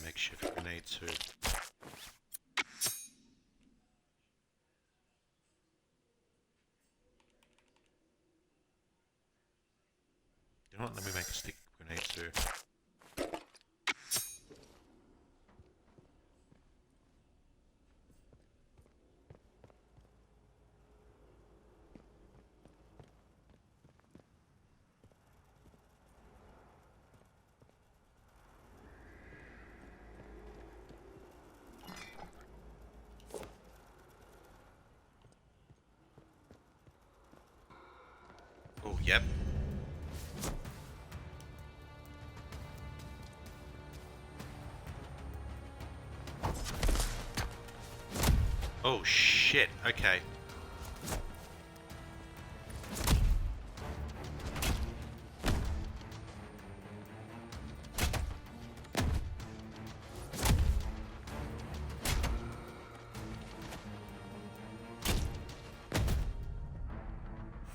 Makeshift grenade too. You know what? Let me make a stick grenade too. Oh, yep. Oh shit, okay.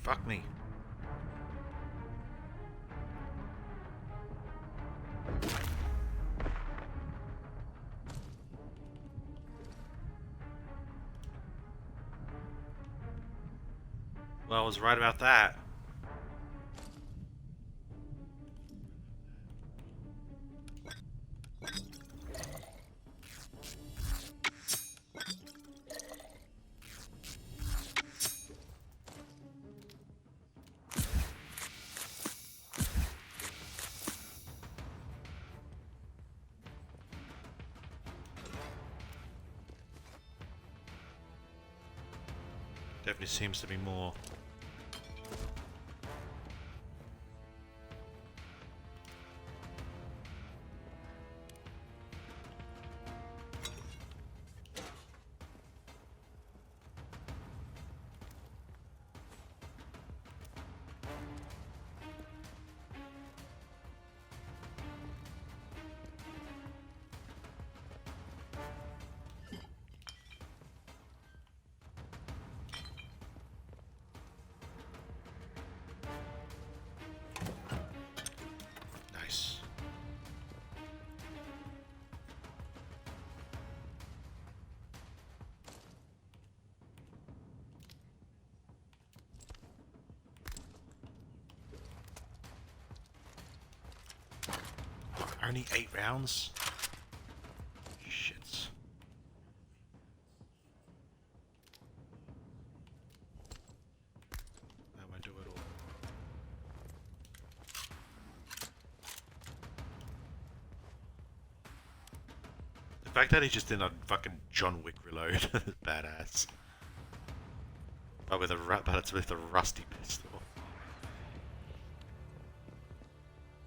Fuck me. Well, I was right about that. Definitely seems to be more. Nice. Only 8 rounds? Shits. I won't do it all. The fact that he just did a fucking John Wick reload is badass. But with but it's with a rusty pistol.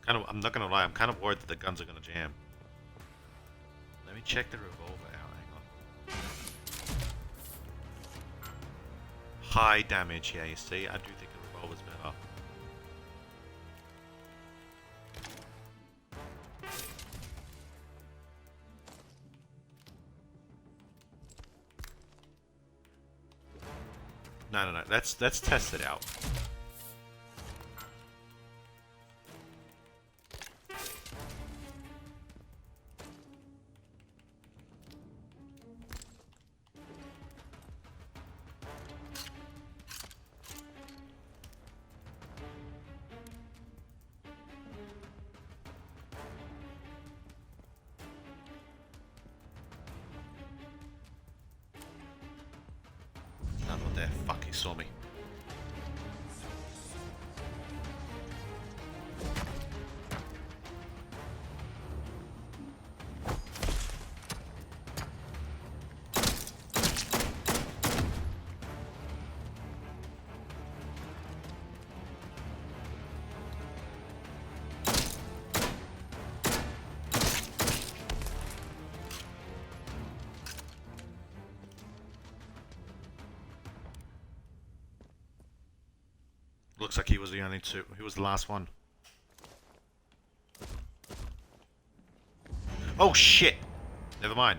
I'm not gonna lie, I'm kind of worried that the guns are gonna jam. Let me check the revolver out, hang on. High damage, yeah, you see? I do think the revolver's better. No. Let's test it out. Another one there. Fuck, he saw me. Looks like he was the only two. He was the last one. Oh shit! Never mind.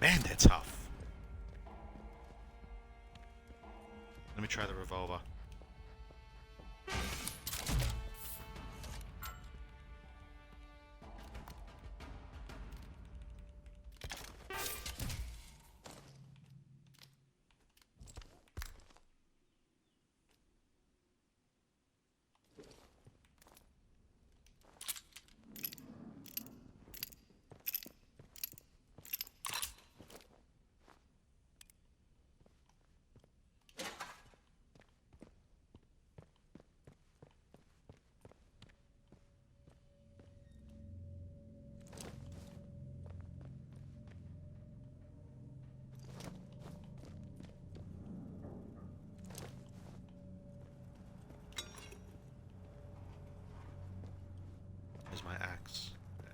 Man, they're tough. Let me try the revolver. Where's my axe? There.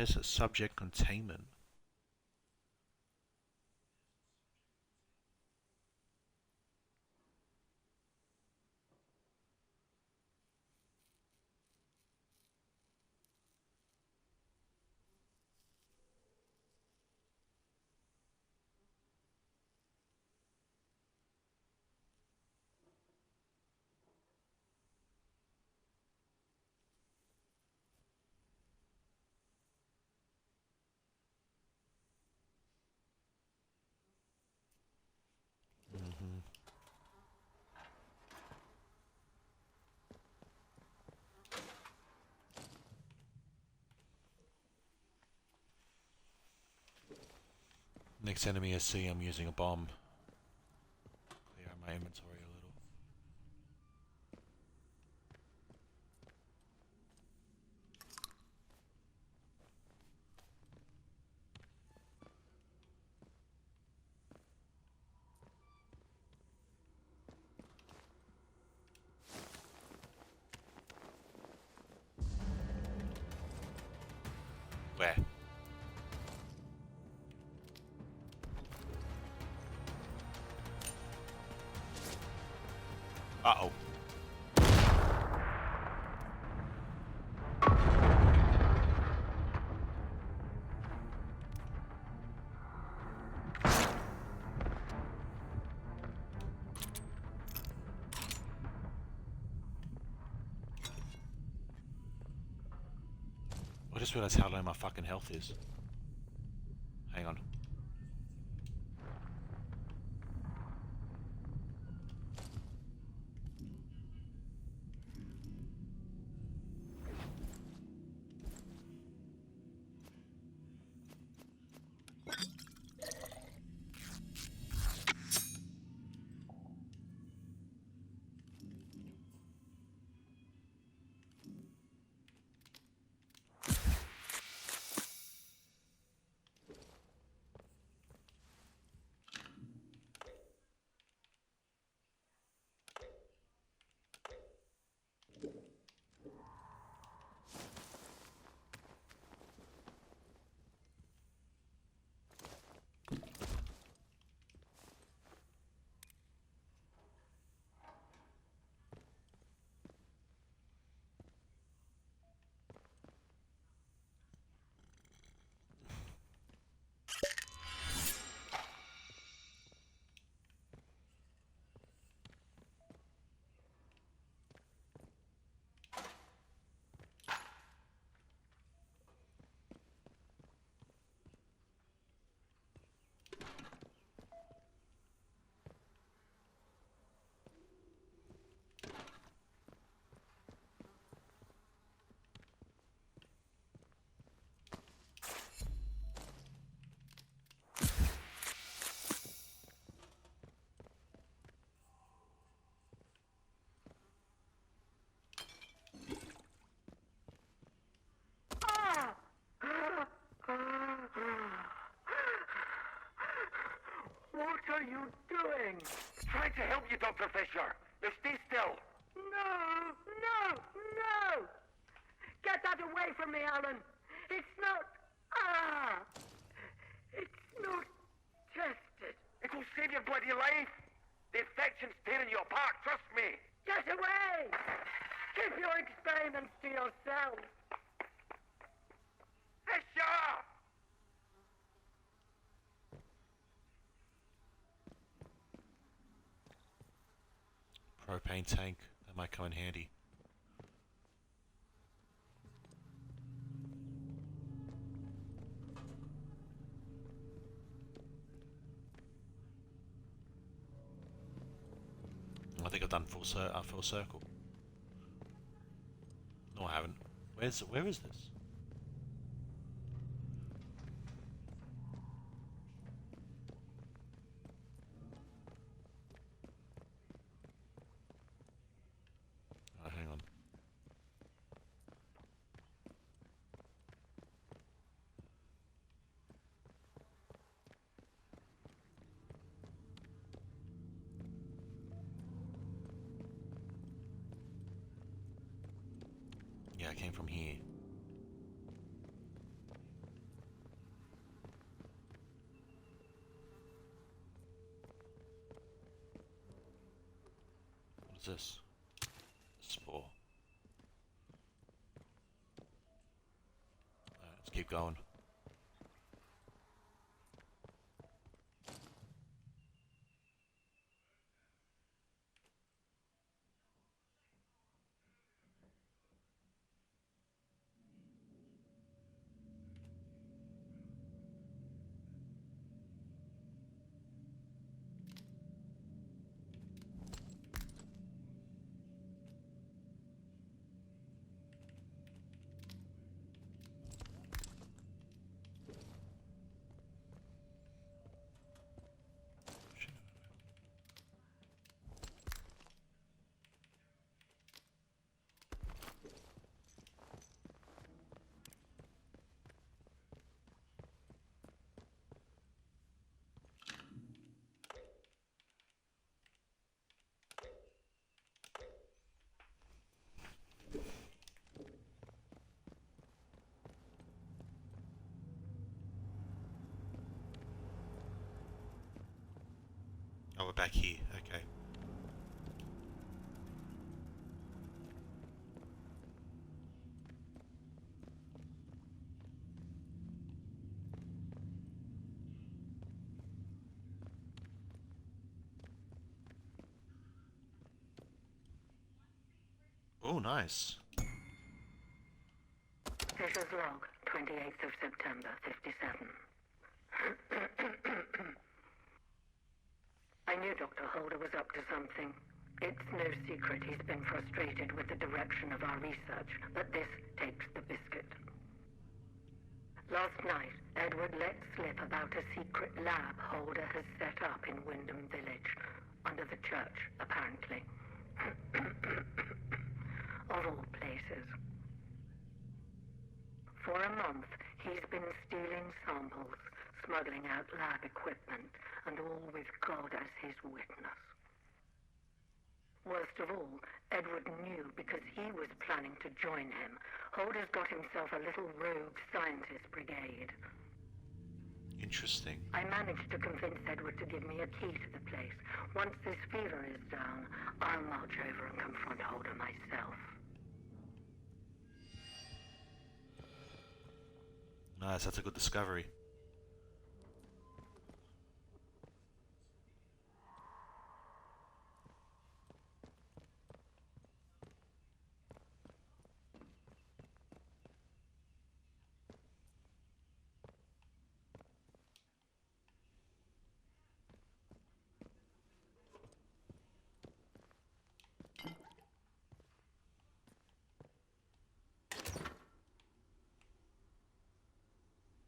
says subject containment. Next enemy I see, I'm using a bomb. Clear out my inventory a little. Where? Uh-oh. I just realized how low my fucking health is. Hang on. What are you doing? Trying to help you, Dr. Fisher. Now stay still. No! No! No! Get that away from me, Alan! It's not... It's not tested. It'll save your bloody life. The infection's tearing you apart, trust me. Get away! Keep your experiments to yourself. Fisher! Propane tank. That might come in handy. I think I've done full circle. No, I haven't. Where is this? Oh, hang on. Yeah, I came from here. this? Spore. Let's keep going. Oh, we're back here. Okay. Oh, nice. This is log, 28th of September, 57. I knew Dr. Holder was up to something. It's no secret he's been frustrated with the direction of our research, but this takes the biscuit. Last night, Edward let slip about a secret lab Holder has set up in Wyndham Village, under the church, apparently. Of all places. For a month, he's been stealing samples, smuggling out lab equipment, and all with God as his witness. Worst of all, Edward knew because he was planning to join him. Holder's got himself a little rogue scientist brigade. Interesting. I managed to convince Edward to give me a key to the place. Once this fever is down, I'll march over and confront Holder myself. Nice, that's a good discovery.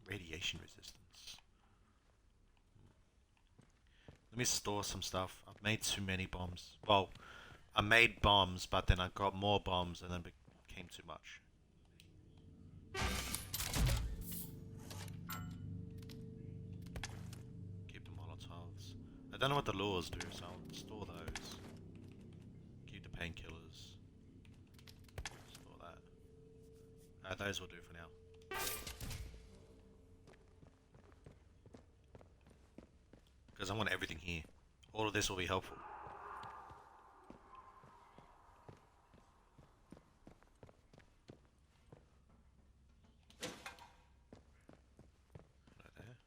Radiation resistance. Let me store some stuff. I've made too many bombs. Well, I made bombs, but then I got more bombs and then it became too much. Keep the Molotovs. I don't know what the lures do, so I'll store those. Keep the painkillers. Store that. Those will do for now. Because I want everything here. All of this will be helpful. Right there.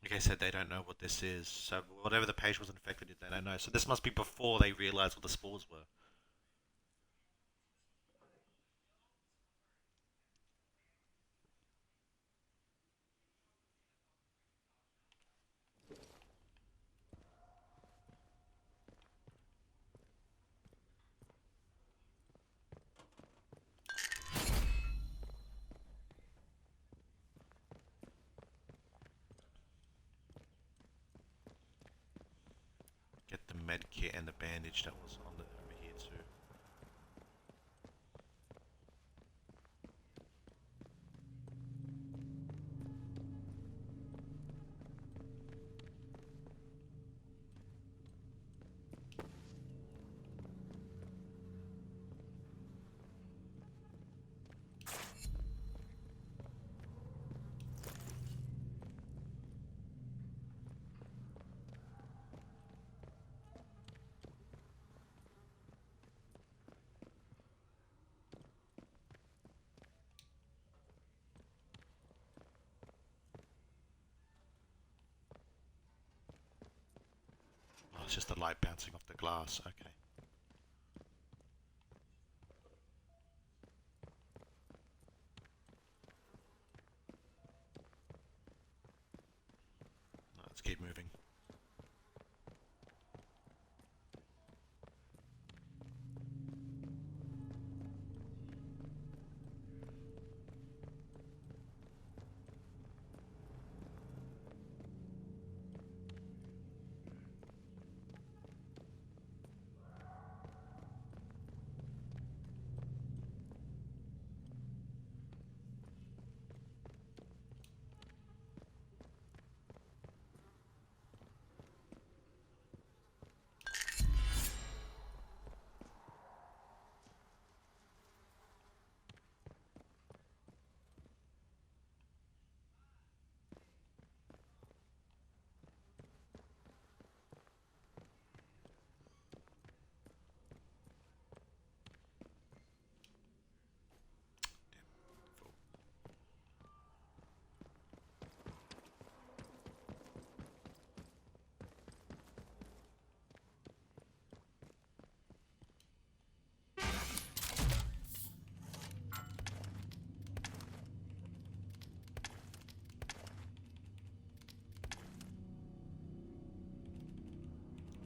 Like I said, they don't know what this is. So whatever the page was infected, they don't know. So this must be before they realized what the spores were. Get the med kit and the bandage that was on the over here too. it's just the light bouncing off the glass. Okay. Let's keep moving.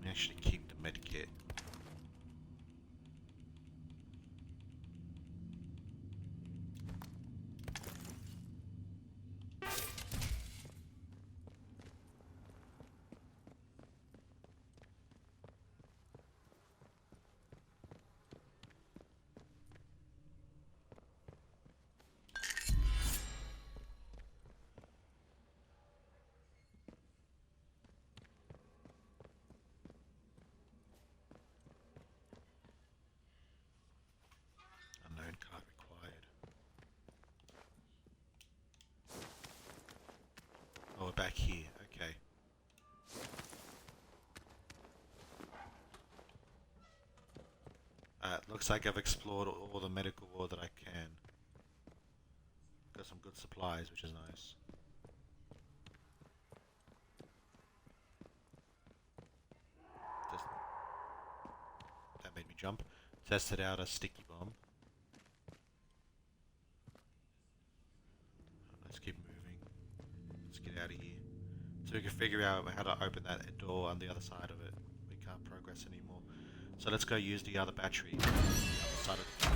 Actually keep the medkit. Unknown card required. Oh, we're back here. Okay. Looks like I've explored all the medical ward that I can. Got some good supplies, which is nice. Just, that made me jump. Tested out a sticky bomb. Let's keep moving. Let's get out of here. So we can figure out how to open that door on the other side of it. We can't progress anymore. So let's go use the other battery on the other side of the door.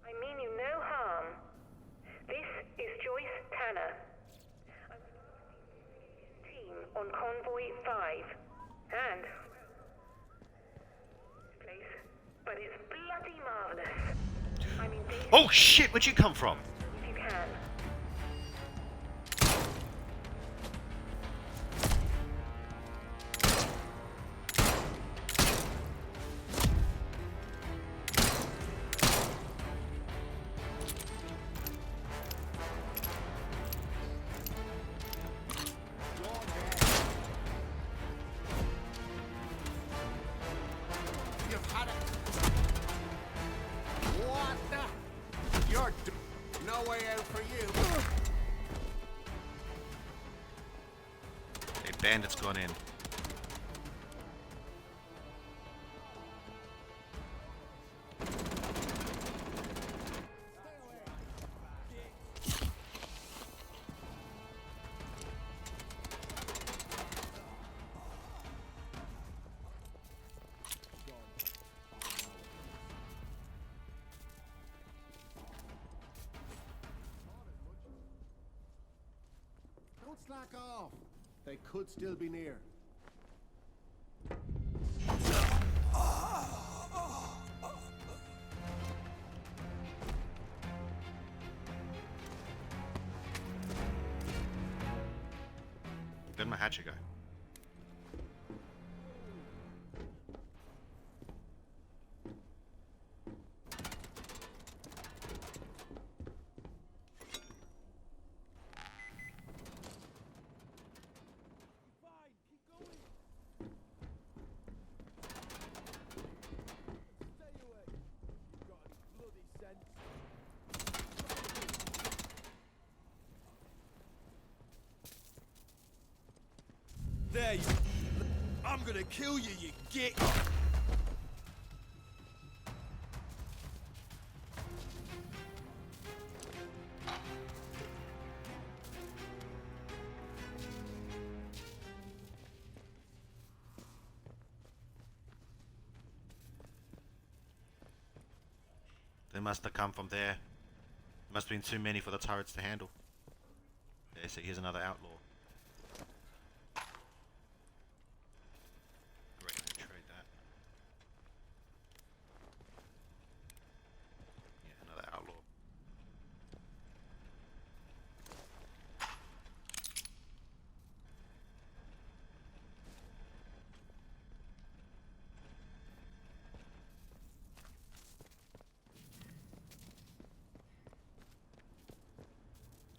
I mean you no harm. This is Joyce Tanner. I'm team on Convoy 5. And place, but it's bloody marvelous. I mean, oh shit! Where'd you come from? if you can. You've had it. What the? You're no way out for you. A bandit's gone in. Don't slack off. They could still be near. Where'd my hatchet go? there, you... I'm gonna kill you, you git! They must have come from there. Must have been too many for the turrets to handle. Yeah, so here's another outlaw. Great, let me trade that. Yeah, another outlaw.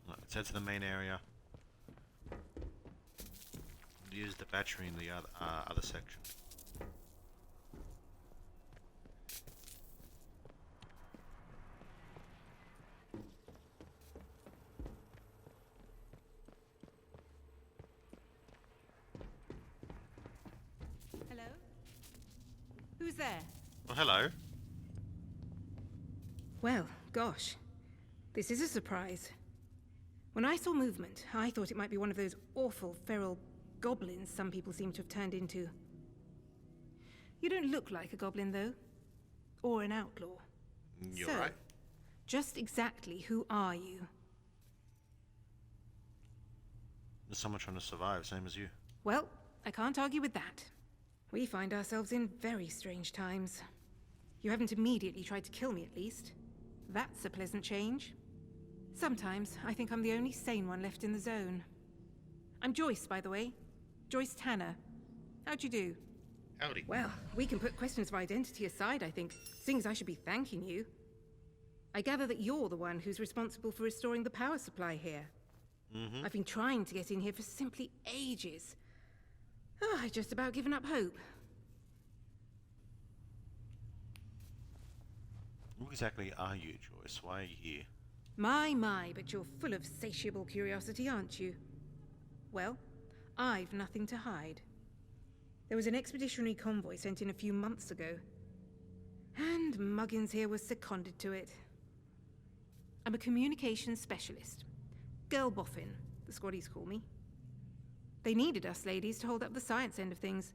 Let's head to the main area. Use the battery in the other section. Hello? Who's there? Well, hello. Well, gosh. This is a surprise. When I saw movement, I thought it might be one of those awful feral goblins some people seem to have turned into. You don't look like a goblin, though. Or an outlaw. You're so, right. Just exactly who are you? There's someone trying to survive, same as you. Well, I can't argue with that. We find ourselves in very strange times. You haven't immediately tried to kill me, at least. That's a pleasant change. Sometimes I think I'm the only sane one left in the zone. I'm Joyce, by the way. Joyce Tanner. How'd you do? Howdy. Well, we can put questions of identity aside, I think, seeing as I should be thanking you. I gather that you're the one who's responsible for restoring the power supply here. Mm-hmm. I've been trying to get in here for simply ages. Oh, I've just about given up hope. Who exactly are you, Joyce? Why are you here? My, but you're full of satiable curiosity, aren't you? Well, I've nothing to hide. There was an expeditionary convoy sent in a few months ago. And Muggins here was seconded to it. I'm a communications specialist. Girl Boffin, the squaddies call me. They needed us ladies to hold up the science end of things.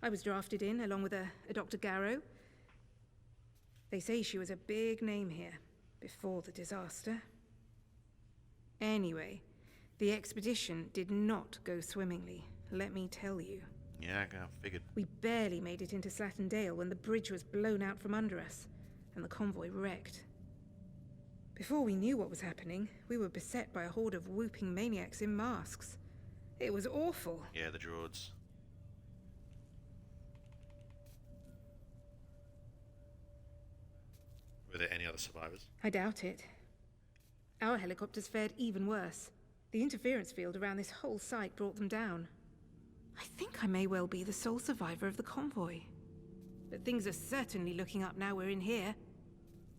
I was drafted in, along with a Dr. Garrow. They say she was a big name here, before the disaster. Anyway, the expedition did not go swimmingly, let me tell you. Yeah, I figured. We barely made it into Slattendale when the bridge was blown out from under us, and the convoy wrecked. Before we knew what was happening, we were beset by a horde of whooping maniacs in masks. It was awful. Yeah, the Druids. Were there any other survivors? I doubt it. Our helicopters fared even worse. The interference field around this whole site brought them down. I think I may well be the sole survivor of the convoy. But things are certainly looking up now we're in here.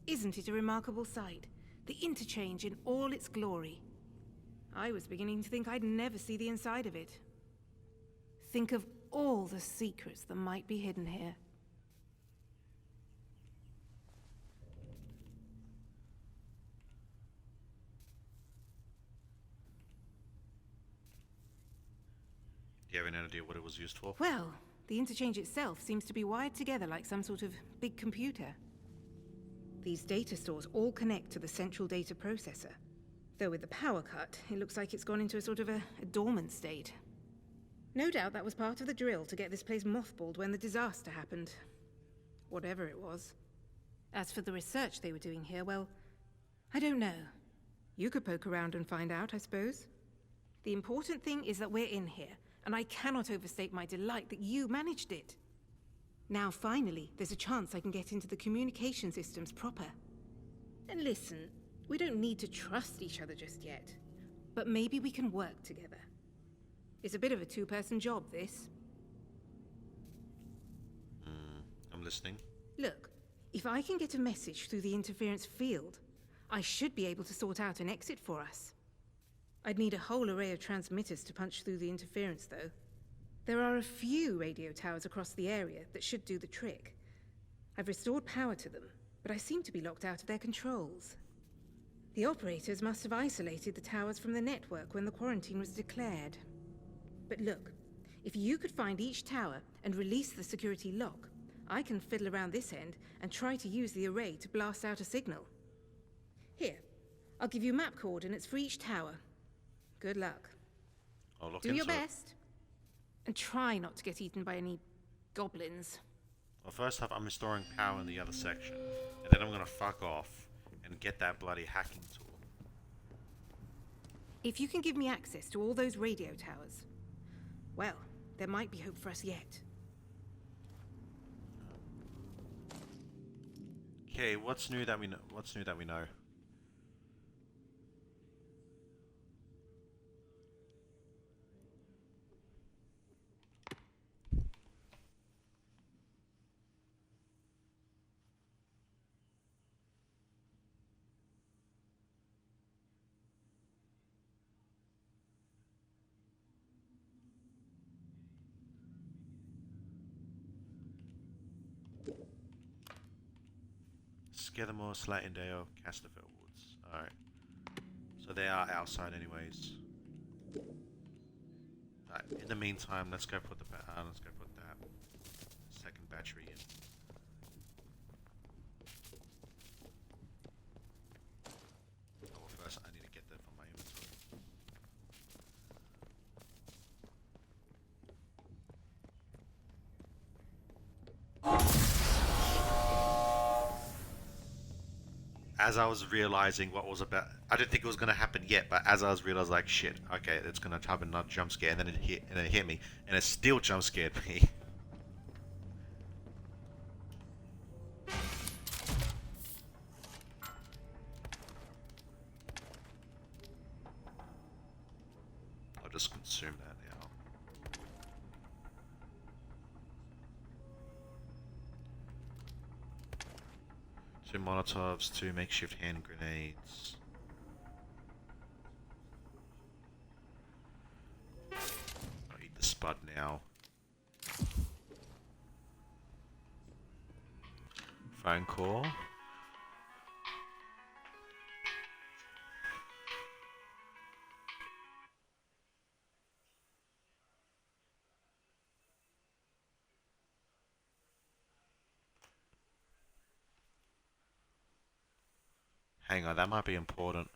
Isn't it a remarkable sight? The interchange in all its glory. I was beginning to think I'd never see the inside of it. Think of all the secrets that might be hidden here. Do you have any idea what it was used for? Well, the interchange itself seems to be wired together like some sort of big computer. These data stores all connect to the central data processor. Though with the power cut, it looks like it's gone into a sort of a dormant state. No doubt that was part of the drill to get this place mothballed when the disaster happened. Whatever it was. As for the research they were doing here, well, I don't know. You could poke around and find out, I suppose. The important thing is that we're in here, and I cannot overstate my delight that you managed it. Now, finally, there's a chance I can get into the communication systems proper. And listen, we don't need to trust each other just yet, but maybe we can work together. It's a bit of a two-person job, this. I'm listening. Look, if I can get a message through the interference field, I should be able to sort out an exit for us. I'd need a whole array of transmitters to punch through the interference, though. There are a few radio towers across the area that should do the trick. I've restored power to them, but I seem to be locked out of their controls. The operators must have isolated the towers from the network when the quarantine was declared. But look, if you could find each tower and release the security lock, I can fiddle around this end and try to use the array to blast out a signal. Here, I'll give you map coordinates for each tower. Good luck. I'll look Do your into it. best. And try not to get eaten by any goblins. Well, first off, I'm restoring power in the other section, and then I'm gonna fuck off and get that bloody hacking tool. If you can give me access to all those radio towers, well, there might be hope for us yet. Okay, what's new that we know? What's new that we know? Skidmore, Slatindale, Casterville Woods. Alright. So they are outside anyways. Right, in the meantime, let's go put that second battery in. Oh, well, first I need to get that from my inventory. As I was realizing what was about, I didn't think it was gonna happen yet, but as I was realizing, like, shit, okay, it's gonna happen, not jump scare, and then it hit me, and it still jump scared me. I'll just consume that now. Two Molotovs, two makeshift hand grenades. I'll eat the spud now. Phone call. Hang on, that might be important.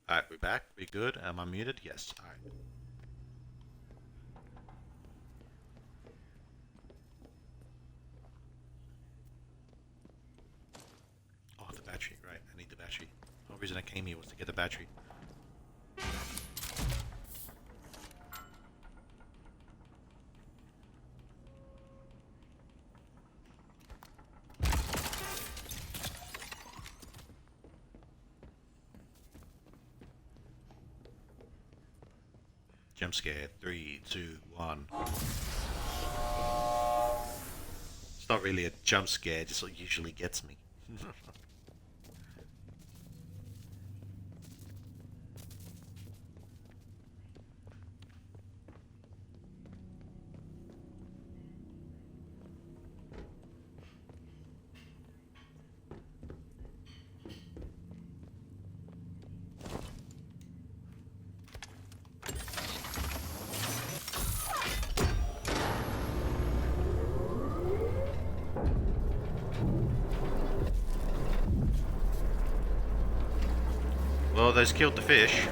Alright, we're back. We good? Am I muted? Yes. Alright. Oh, the battery. Right, I need the battery. The whole reason I came here was to get the battery. Jump scare. 3, 2, 1. It's not really a jump scare, just what usually gets me. Well, those killed the fish.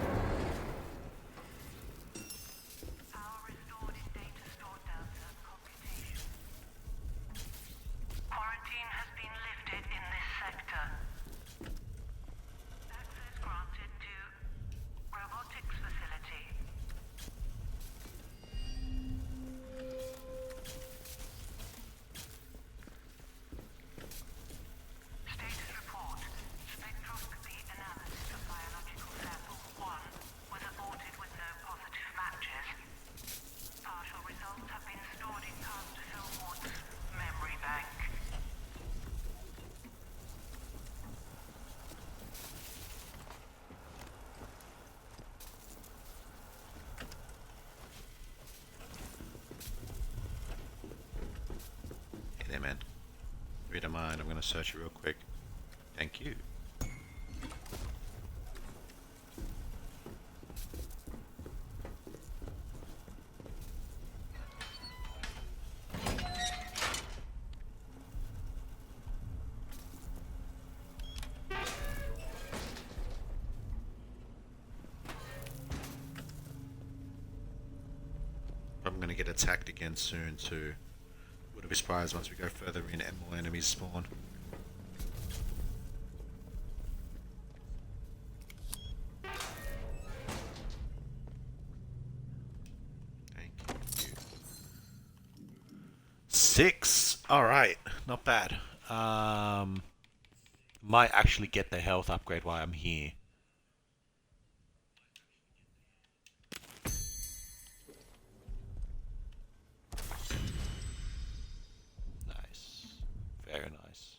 Quarantine has been lifted in this sector. Access granted to robotics facility. Status report. Spectroscopy analysis of biological sample 1 was aborted with no positive matches. Partial results have been stored in Pastor Philwood's memory bank. Hey there, man. If you don't mind, I'm gonna search it real quick. Thank you. I'm gonna get attacked again soon too. Wouldn't be surprised once we go further in and more enemies spawn. Thank you. 6. All right, not bad. Might actually get the health upgrade while I'm here. Nice. Very nice.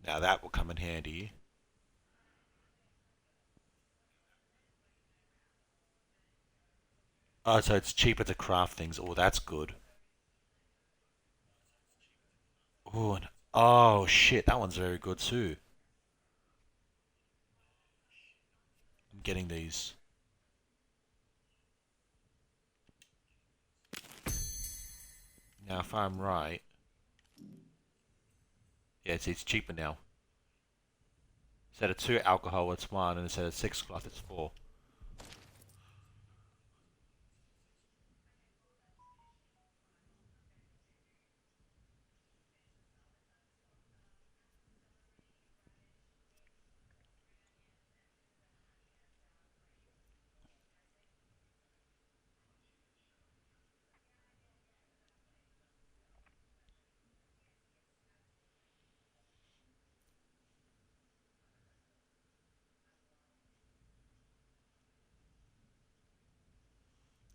Now that will come in handy. Oh, so it's cheaper to craft things. Oh, that's good. Oh, oh shit, that one's very good too. I'm getting these. Now, if I'm right, yeah, it's cheaper now. Instead of 2 alcohol, it's 1, and instead of 6 cloth, it's 4.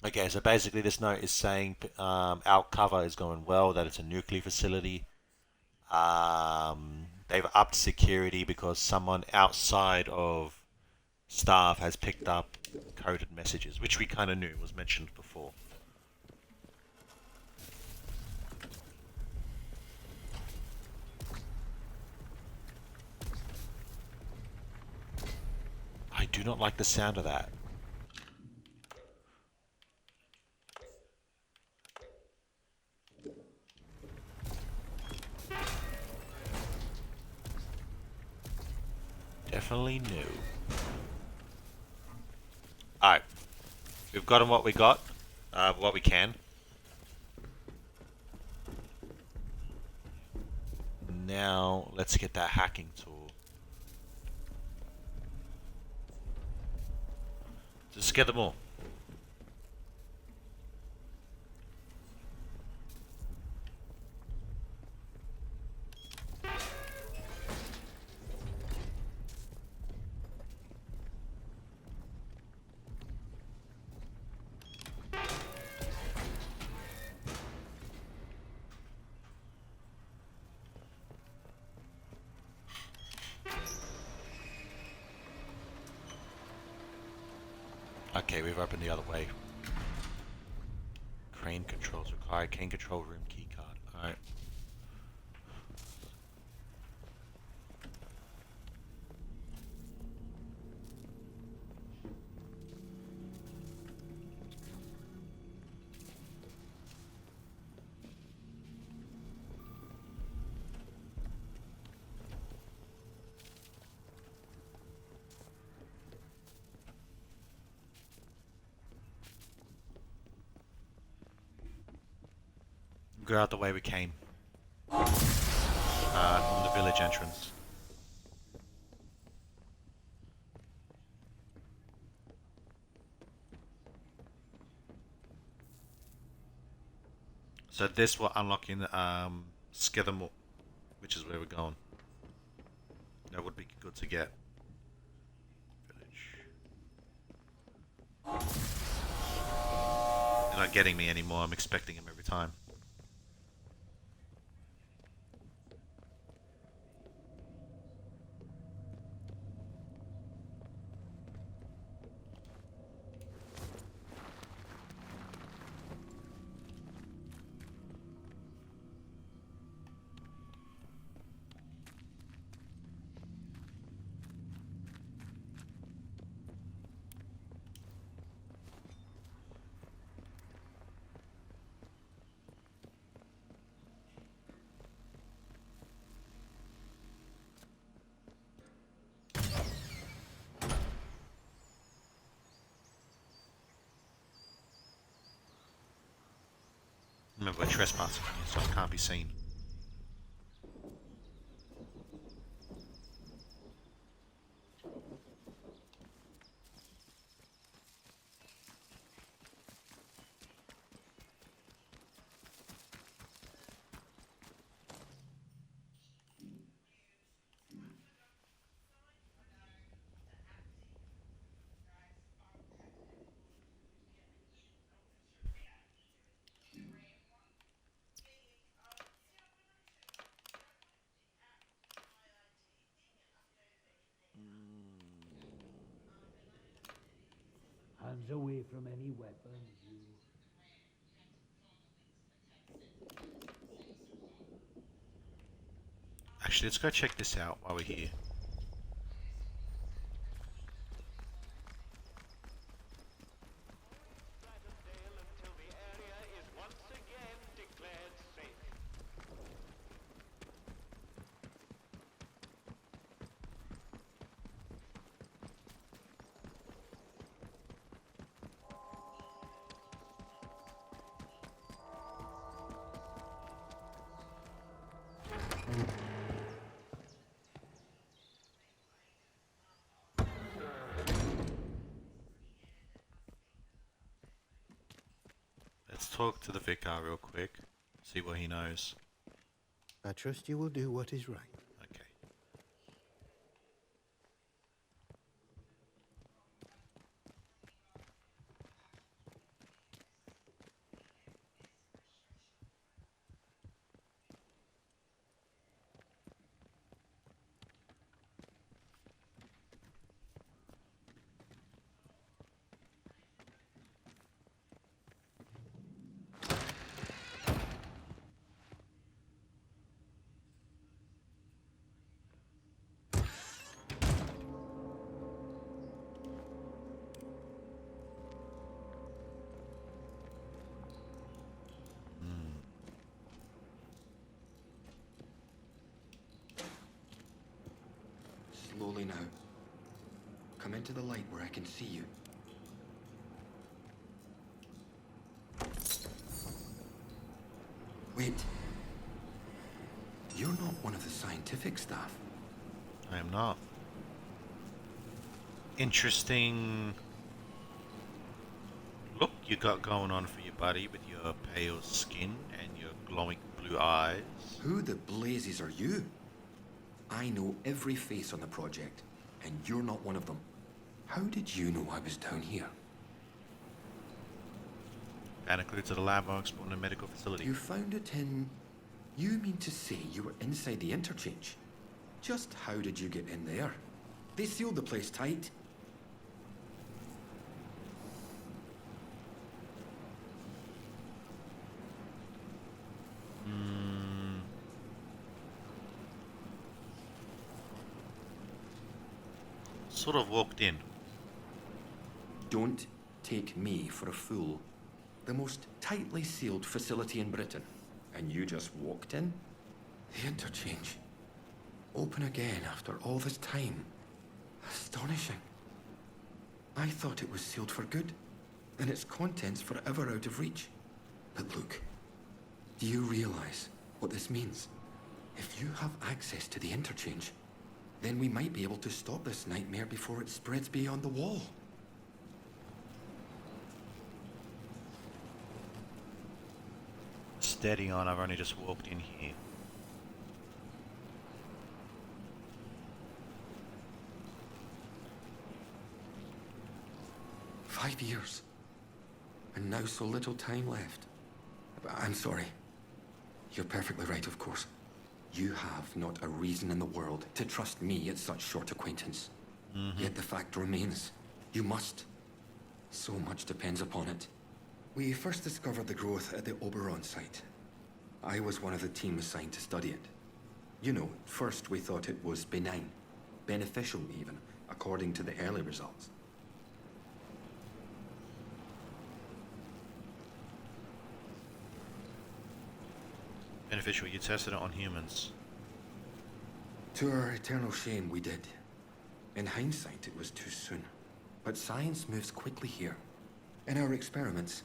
Okay, so basically this note is saying our cover is going well, that it's a nuclear facility. They've upped security because someone outside of staff has picked up coded messages, which we kind of knew was mentioned before. do not like the sound of that. Definitely new. Alright. We've gotten what we got. What we can. Now, let's get that hacking tool. Just get them all. Okay, we've opened the other way. Crane controls required. Crane control room keycard. Alright. Go out the way we came. From the village entrance. So this will unlock in Skithermore, which is where we're going. That would be good to get. Village. They're not getting me anymore. I'm expecting him every time. Remember, we're trespassing here, so I can't be seen. Hands away from any weapons, you. Actually, let's go check this out while we're here. Until the area is once again declared safe. Let's talk to the vicar real quick. See what he knows. I trust you will do what is right. Okay. into the light where I can see you. Wait. You're not one of the scientific staff. I am not. Interesting look you got going on for your buddy with your pale skin and your glowing blue eyes. Who the blazes are you? I know every face on the project, and you're not one of them. How did you know I was down here? That includes the lab I explored in a medical facility. You found it in... You mean to say you were inside the interchange? Just how did you get in there? They sealed the place tight. Sort of walked in. Don't take me for a fool. The most tightly sealed facility in Britain. And you just walked in? The interchange. Open again after all this time. Astonishing. I thought it was sealed for good, and its contents forever out of reach. But look, do you realize what this means? If you have access to the interchange, then we might be able to stop this nightmare before it spreads beyond the wall. Steady on, I've only just walked in here. "5 years. And now so little time left. I'm sorry. You're perfectly right, of course. You have not a reason in the world to trust me at such short acquaintance. Yet the fact remains, you must. So much depends upon it. We first discovered the growth at the Oberon site. I was one of the team assigned to study it. You know, first we thought it was benign, beneficial even, according to the early results. Beneficial, you tested it on humans. To our eternal shame, we did. In hindsight, it was too soon. But science moves quickly here. In our experiments,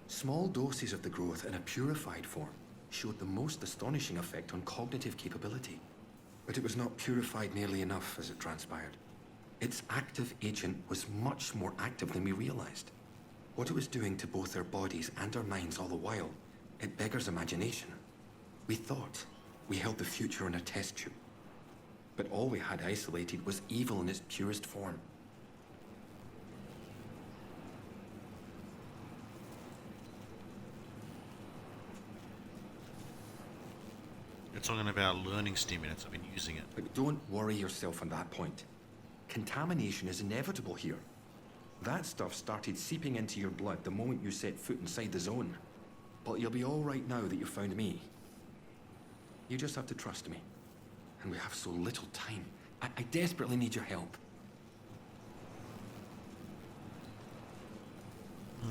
small doses of the growth in a purified form showed the most astonishing effect on cognitive capability. But it was not purified nearly enough, as it transpired. Its active agent was much more active than we realized. What it was doing to both our bodies and our minds all the while, it beggars imagination. We thought we held the future in a test tube. But all we had isolated was evil in its purest form. You're talking about learning stimulants. I've been using it. But don't worry yourself on that point. Contamination is inevitable here. That stuff started seeping into your blood the moment you set foot inside the zone. But you'll be all right now that you found me. You just have to trust me. And we have so little time. I desperately need your help.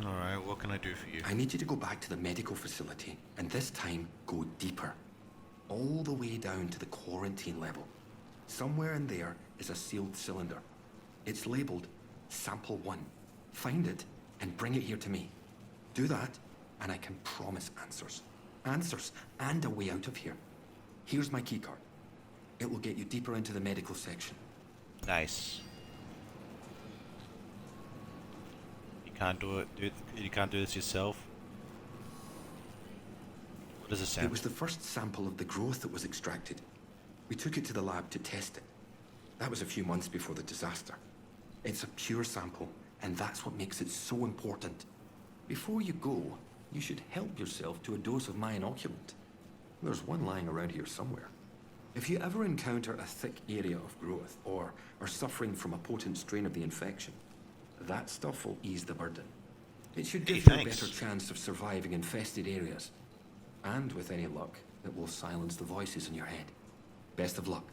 Alright, what can I do for you? I need you to go back to the medical facility, and this time, go deeper. All the way down to the quarantine level. Somewhere in there is a sealed cylinder. It's labeled Sample 1. Find it, and bring it here to me. Do that, and I can promise answers. Answers, and a way out of here. Here's my keycard. It will get you deeper into the medical section. Nice. You can't do it. You can't do this yourself. What does it sound? It was the first sample of the growth that was extracted. We took it to the lab to test it. That was a few months before the disaster. It's a pure sample, and that's what makes it so important. Before you go, you should help yourself to a dose of my inoculant. There's one lying around here somewhere. If you ever encounter a thick area of growth, or are suffering from a potent strain of the infection, that stuff will ease the burden. It should give you a better chance of surviving infested areas. And with any luck, it will silence the voices in your head. Best of luck.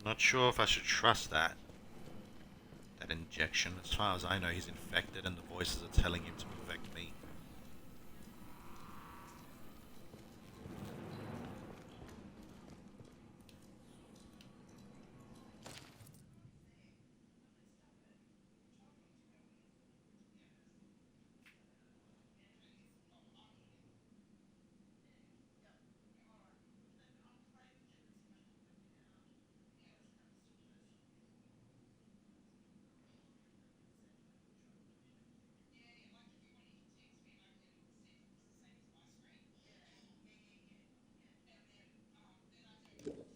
Not sure if I should trust that. injection. As far as I know, he's infected and the voices are telling him to perfect me.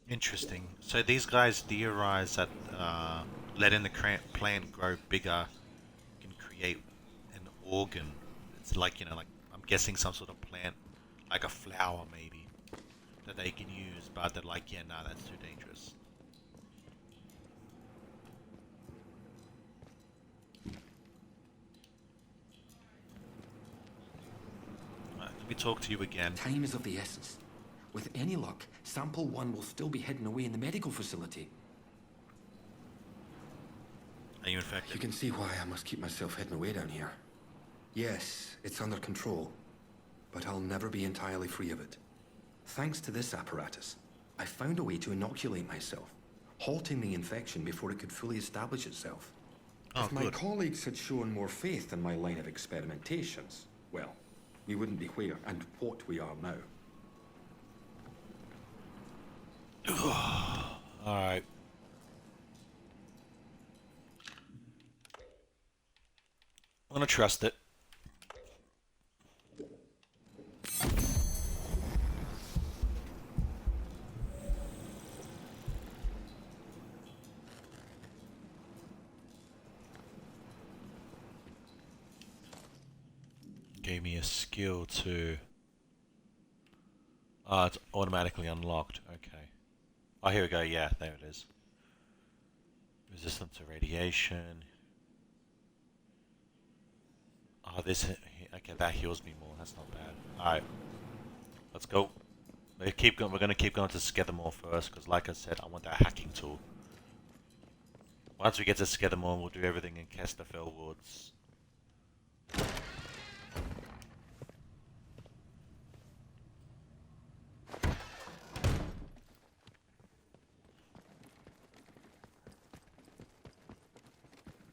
Interesting. So these guys theorize that letting the plant grow bigger can create an organ. It's like, you know, like I'm guessing some sort of plant, like a flower maybe, that they can use, but they're like, yeah, nah, that's too dangerous. Alright, let me talk to you again. Time is of the essence. With any luck, Sample 1 will still be hidden away in the medical facility. Are you infected? You can see why I must keep myself hidden away down here. Yes, it's under control, but I'll never be entirely free of it. Thanks to this apparatus, I found a way to inoculate myself, halting the infection before it could fully establish itself. If my colleagues had shown more faith in my line of experimentations, well, we wouldn't be where and what we are now. Alright. I'm gonna trust it. Gave me a skill too. Ah, it's automatically unlocked. Okay. Oh, here we go. Yeah, there it is. Resistance to radiation. Oh, this... Okay, that heals me more. That's not bad. Alright. Let's go. We're gonna keep going to Skethamore first, because like I said, I want that hacking tool. Once we get to Skethamore, we'll do everything in Kesterfell Woods.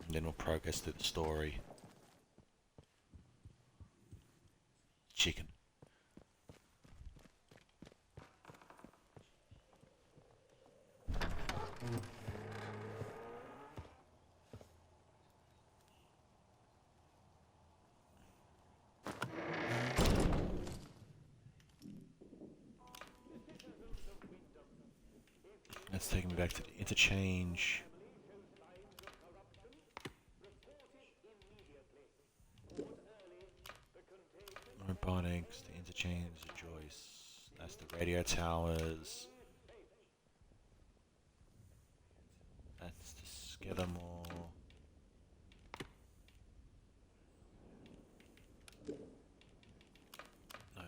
And then we'll progress through the story. Chicken. That's taking me back to the interchange. Robotics, the interchange, the Joyce. That's the radio towers. That's the Skidamore. No.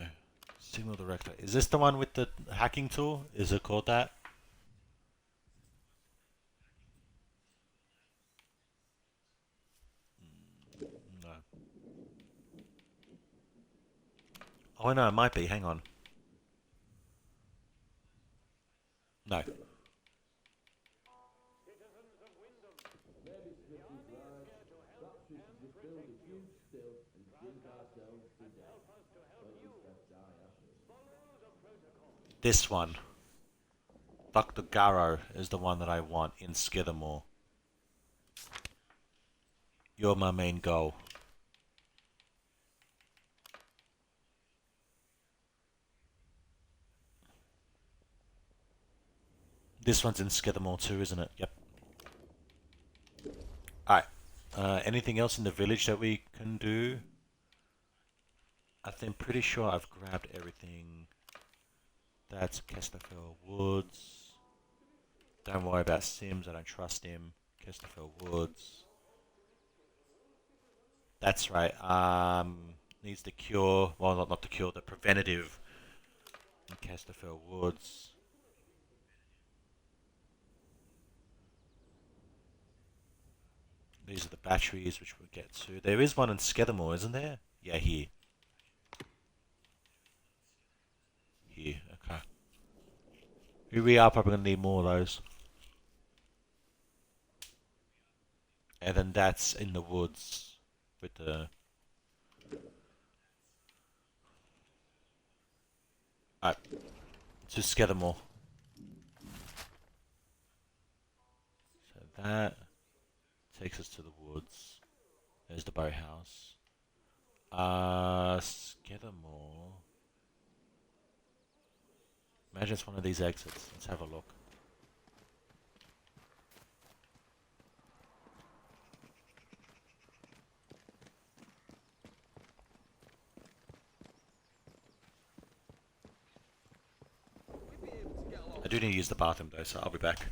Signal director. Is this the one with the hacking tool? Is it called that? No. Oh no, it might be. Hang on. No. This one. Dr. Garrow is the one that I want in Skidamore. You're my main goal. This one's in Skidamore too, isn't it? Yep. Alright. Anything else in the village that we can do? I'm pretty sure I've grabbed everything. That's Kesterfell Woods. Don't worry about Sims, I don't trust him. Kesterfell Woods. That's right. Needs the cure. Well, not the cure, the preventative in Kesterfell Woods. these are the batteries which we'll get to. There is one in Skidmore, isn't there? Yeah, here. Here, okay. We are probably going to need more of those. And then that's in the woods with the... Alright, just get them all. So that takes us to the woods. There's the boathouse. Skidmore. Imagine it's one of these exits. Let's have a look. I do need to use the bathroom though, so I'll be back.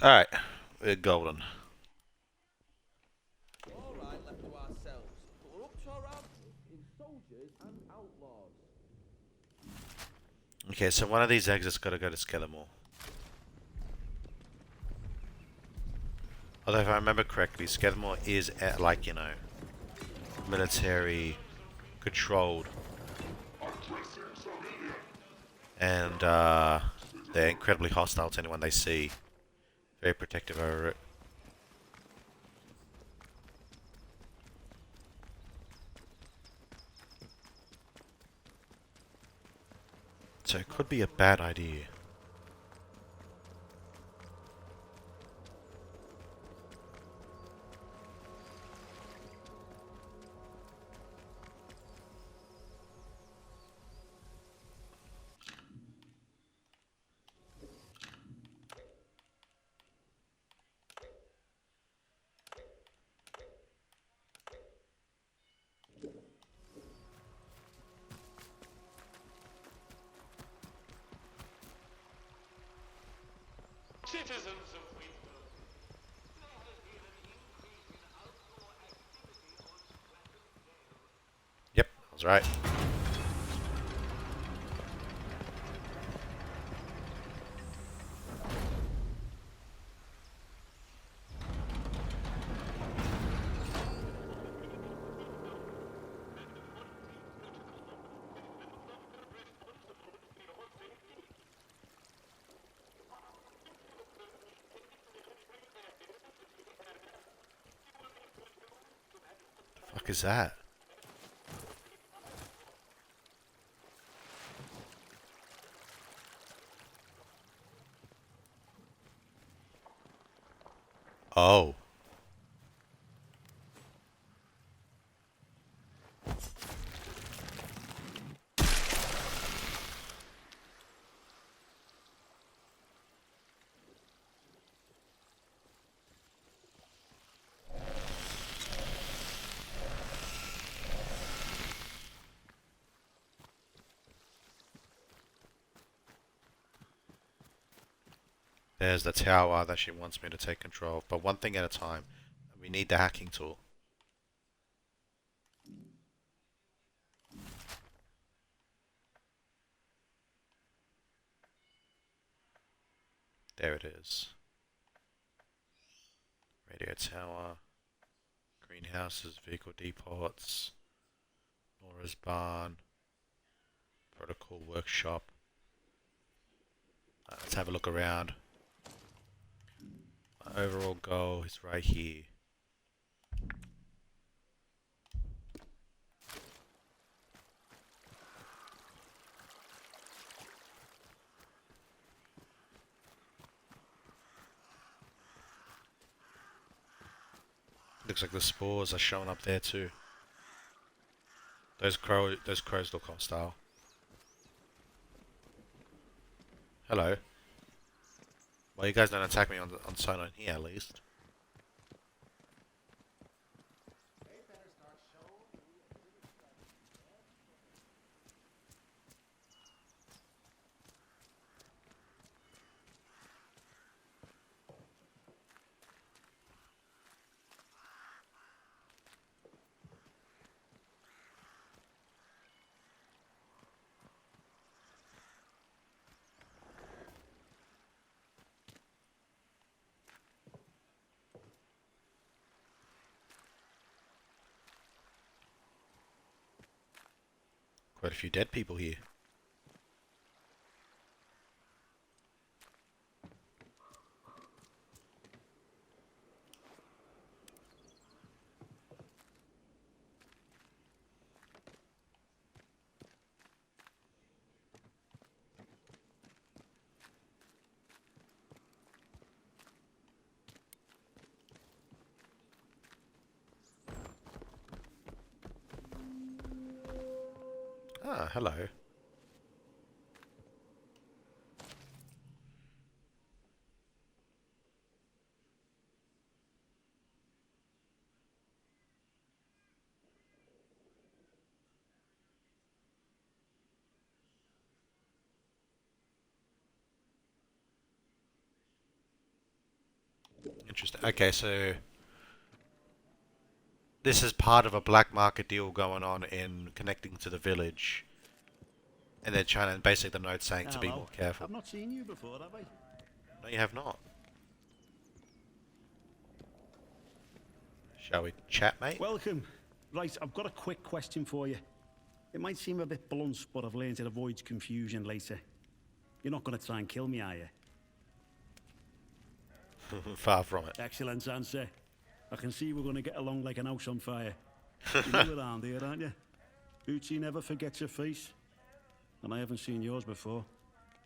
Alright, we're golden. Alright, left to ourselves. But we're up to our armpits in soldiers and outlaws. Okay, so one of these exits gotta go to Skidmore. Although if I remember correctly, Skidmore is like, you know, military controlled. And they're incredibly hostile to anyone they see. Very protective over it. So it could be a bad idea. Citizens of Winter, there has been an increase in outdoor activity on Stratton Dale. Yep, I was right. The fuck is that? Oh. There's the tower that she wants me to take control of, but one thing at a time. We need the hacking tool. There it is. Radio tower. Greenhouses, vehicle depots. Nora's barn. Protocol workshop. Let's have a look around. My overall goal is right here. Looks like the spores are showing up there too. Those crows look hostile. Hello. Well, you guys don't attack me on sight on here at least. Quite a few dead people here. Ah, hello. Interesting. Okay, so this is part of a black market deal going on in connecting to the village, and they're trying to basically the note saying to be more careful. I've not seen you before, have I? No, you have not. Shall we chat, mate? Welcome. Right, I've got a quick question for you. It might seem a bit blunt, but I've learned it avoids confusion later. You're not going to try and kill me, are you? Far from it. Excellent answer. I can see we're going to get along like an house on fire. You're new around here, aren't you? Bootsy never forgets your face. And I haven't seen yours before.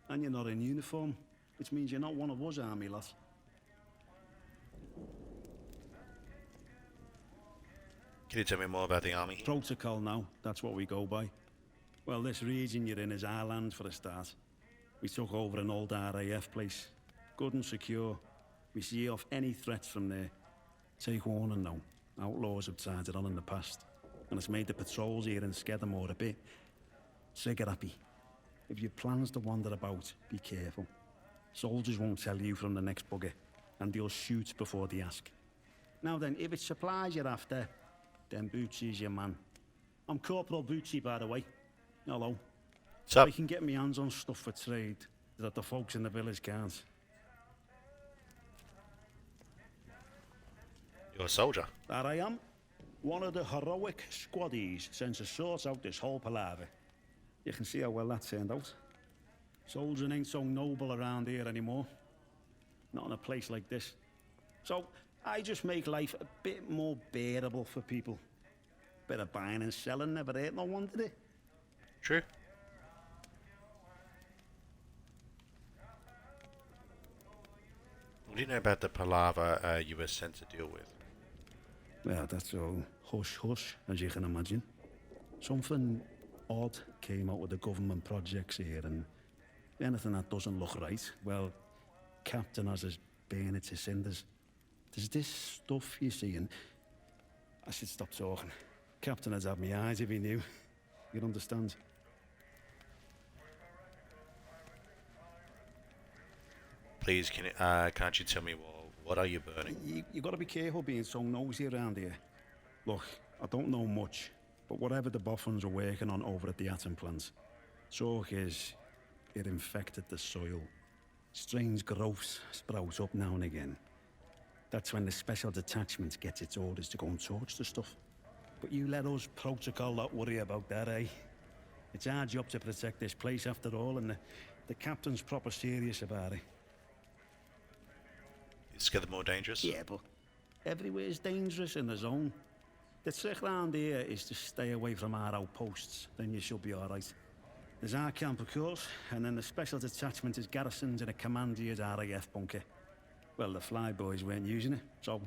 And you're not in uniform, which means you're not one of us army lads. Can you tell me more about the army? Protocol now, that's what we go by. Well, this region you're in is our land for a start. We took over an old RAF place. Good and secure. We see off any threats from there. Take warning now. Outlaws have tried it on in the past. And it's made the patrols here in Skedamore a bit trigger-happy. If your plans to wander about, be careful. Soldiers won't tell you from the next bugger, and they'll shoot before they ask. Now then, if it's supplies you're after, then Bootsy's your man. I'm Corporal Bootsy, by the way. Hello. Sup? I can get my hands on stuff for trade that the folks in the village can't. You're a soldier. That I am. One of the heroic squaddies sent to sort out this whole palaver. You can see how well that turned out. Soldiering ain't so noble around here anymore. Not in a place like this. So, I just make life a bit more bearable for people. Bit of buying and selling never hurt no one, did it? True. What do you know about the palaver you were sent to deal with? Well, that's all hush-hush, as you can imagine. Something odd came out with the government projects here, and anything that doesn't look right, well, Captain has us burn it to cinders. There's this stuff you see, and I should stop talking. Captain has had me eyes if he knew. You'd understand. Please, can't you tell me what are you burning? You got to be careful being so nosy around here. Look, I don't know much, but whatever the boffins are working on over at the atom plant, talk is it infected the soil. Strange growths sprout up now and again. That's when the special detachment gets its orders to go and torch the stuff. But you let us protocol not worry about that, eh? It's our job to protect this place after all, and the captain's proper serious about it. Is Skidmore more dangerous? Yeah, but everywhere's dangerous in the zone. The trick round here is to stay away from our outposts, then you should be alright. There's our camp, of course, and then the special detachment is garrisoned in a commandier's RAF bunker. Well, the flyboys weren't using it, so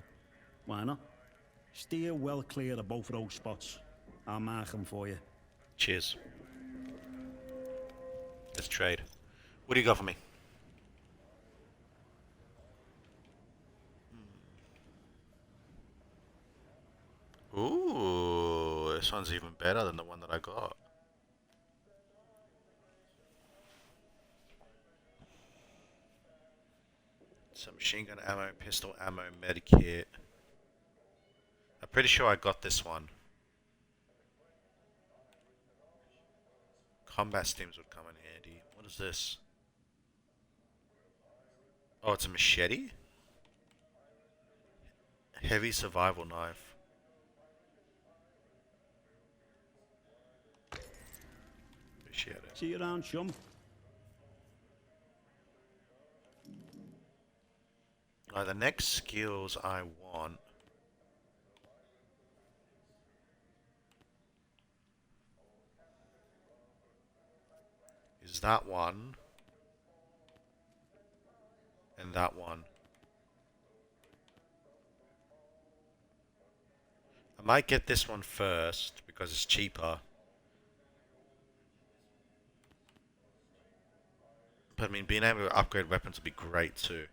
why not? Steer well clear of both those spots. I'll mark them for you. Cheers. Let's trade. What do you got for me? Ooh, this one's even better than the one that I got. Some machine gun ammo, pistol ammo, medikit. I'm pretty sure I got this one. Combat steams would come in handy. What is this? Oh, it's a machete? Heavy survival knife. Appreciate it. See you around, chum. The next skills I want is that one and that one. I might get this one first because it's cheaper. But I mean, being able to upgrade weapons would be great too.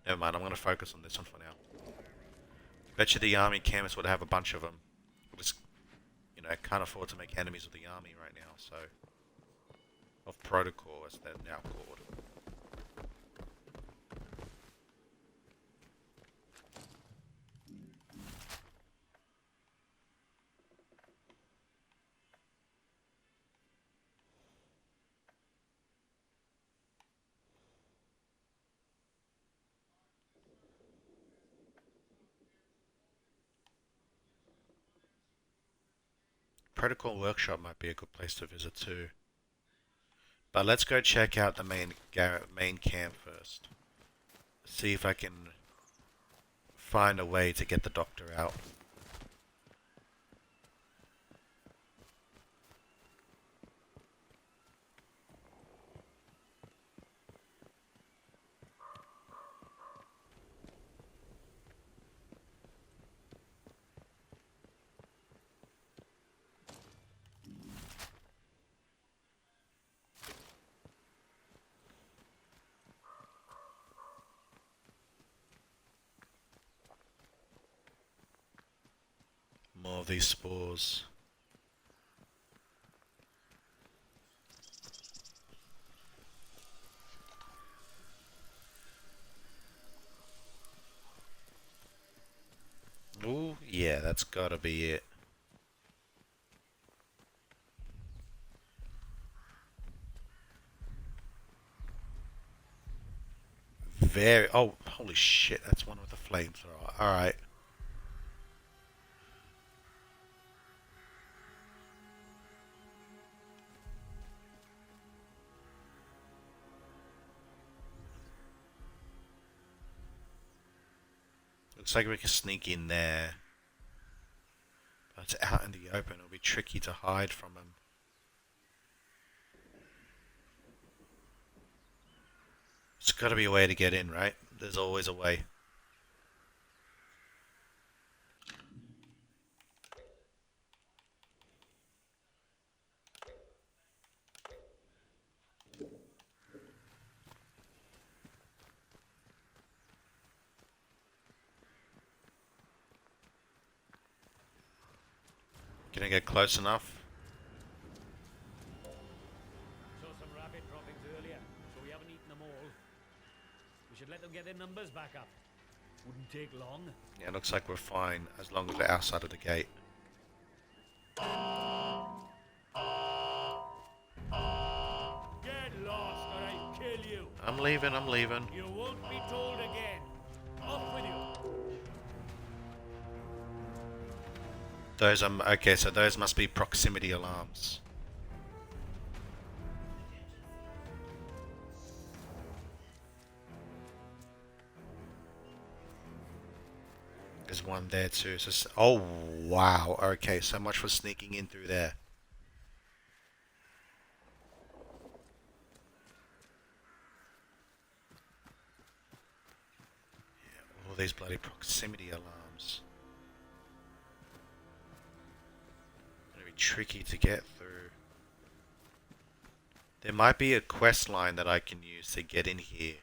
Never mind, I'm going to focus on this one for now. Bet you the army canvas would have a bunch of them. We'll just, I can't afford to make enemies of the army right now, so... Of protocol, as they're now called. Protocol Workshop might be a good place to visit too. But let's go check out the main camp first. See if I can find a way to get the doctor out. More of these spores. Ooh, yeah, that's gotta be it. Very... Oh, holy shit, that's one with the flamethrower. Alright. Looks like we can sneak in there. But it's out in the open. It'll be tricky to hide from them. There's gotta be a way to get in, right? There's always a way. Can I get close enough? Saw some rabbit droppings earlier, so we haven't eaten them all. We should let them get their numbers back up. Wouldn't take long. Yeah, it looks like we're fine as long as we're outside of the gate. Get lost or I kill you. I'm leaving, I'm leaving. You won't be told again. Off with you. Those, okay, so those must be proximity alarms. There's one there too. So, oh, wow. Okay, so much for sneaking in through there. Yeah, all these bloody proximity alarms. Gonna be tricky to get through. There might be a quest line that I can use to get in here.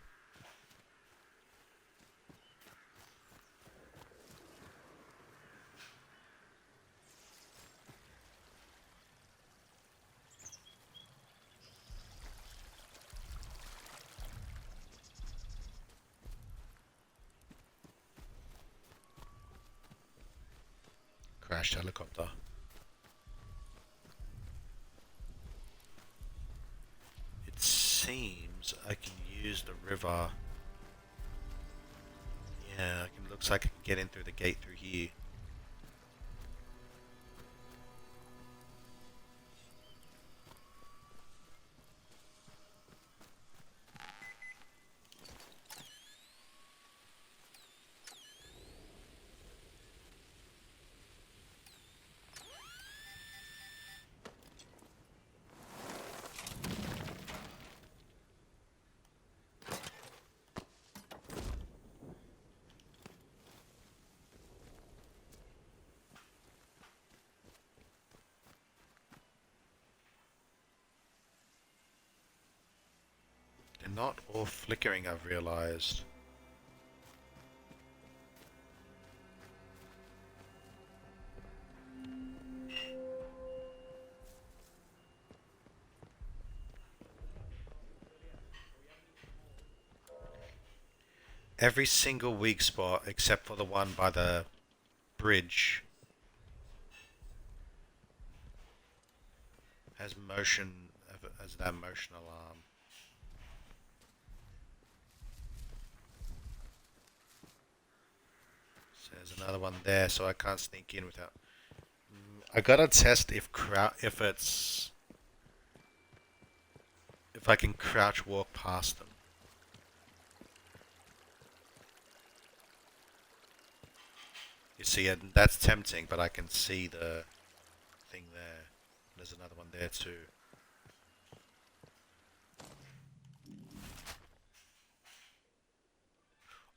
Crashed helicopter. It seems I can use the river. Yeah, looks like I can get in through the gate through here. They're not all flickering, I've realized. Every single weak spot except for the one by the bridge has motion, as that motion alarm. So there's another one there, so I can't sneak in without... I gotta test if I can crouch walk past them. You see, and that's tempting, but I can see the thing there. There's another one there too.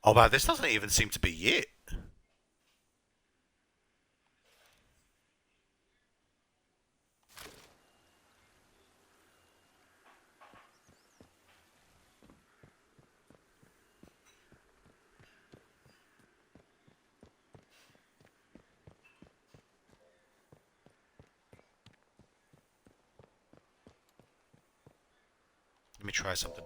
Oh wow, this doesn't even seem to be it. Let me try something.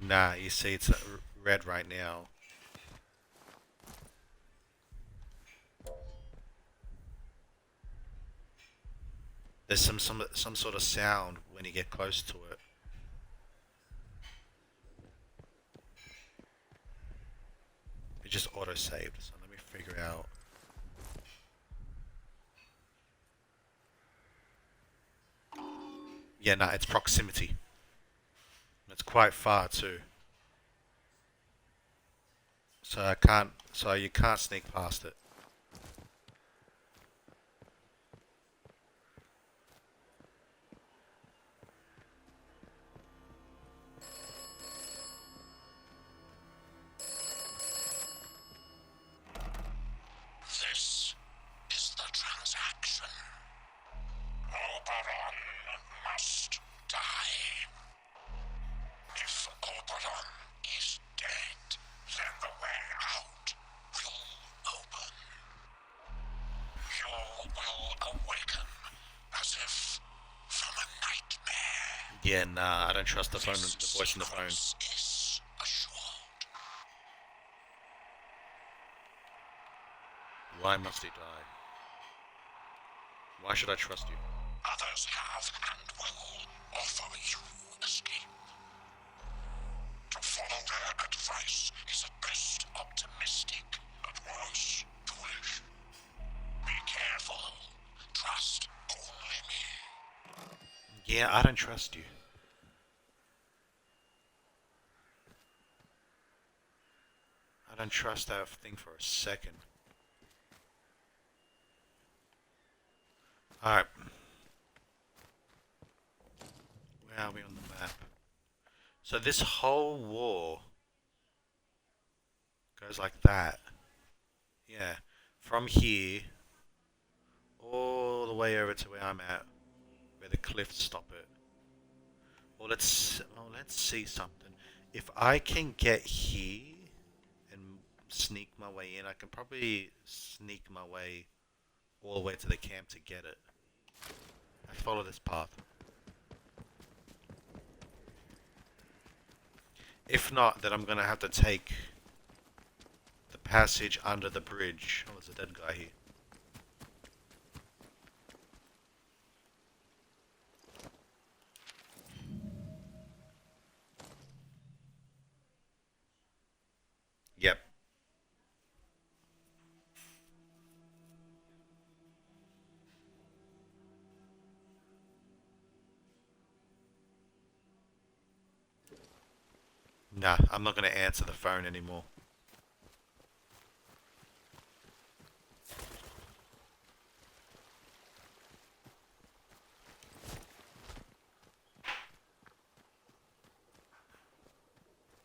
Nah, you see it's red right now. There's some sort of sound when you get close to it. It just auto-saved, so let me figure out. Yeah, nah, it's proximity. It's quite far too. So you can't sneak past it. This is the transaction. Oberon must die. If Oberon is dead, then the way out will open. You will awaken as if from a nightmare. Yeah, nah, I don't trust the phone, the voice in the phone. Is assured. Why must he die? Why should I trust you? Others have and will offer you escape. To follow their advice is at best optimistic, at worst foolish. Be careful. Trust only me. Yeah, I don't trust you. I don't trust that thing for a second. Alright. Where are we on the map? So this whole wall goes like that. Yeah. From here all the way over to where I'm at, where the cliffs stop it. Well, let's see something. If I can get here and sneak my way in, I can probably sneak my way all the way to the camp to get it. I follow this path. If not, then I'm gonna have to take the passage under the bridge. Oh, there's a dead guy here. Yep. Nah, I'm not gonna answer the phone anymore.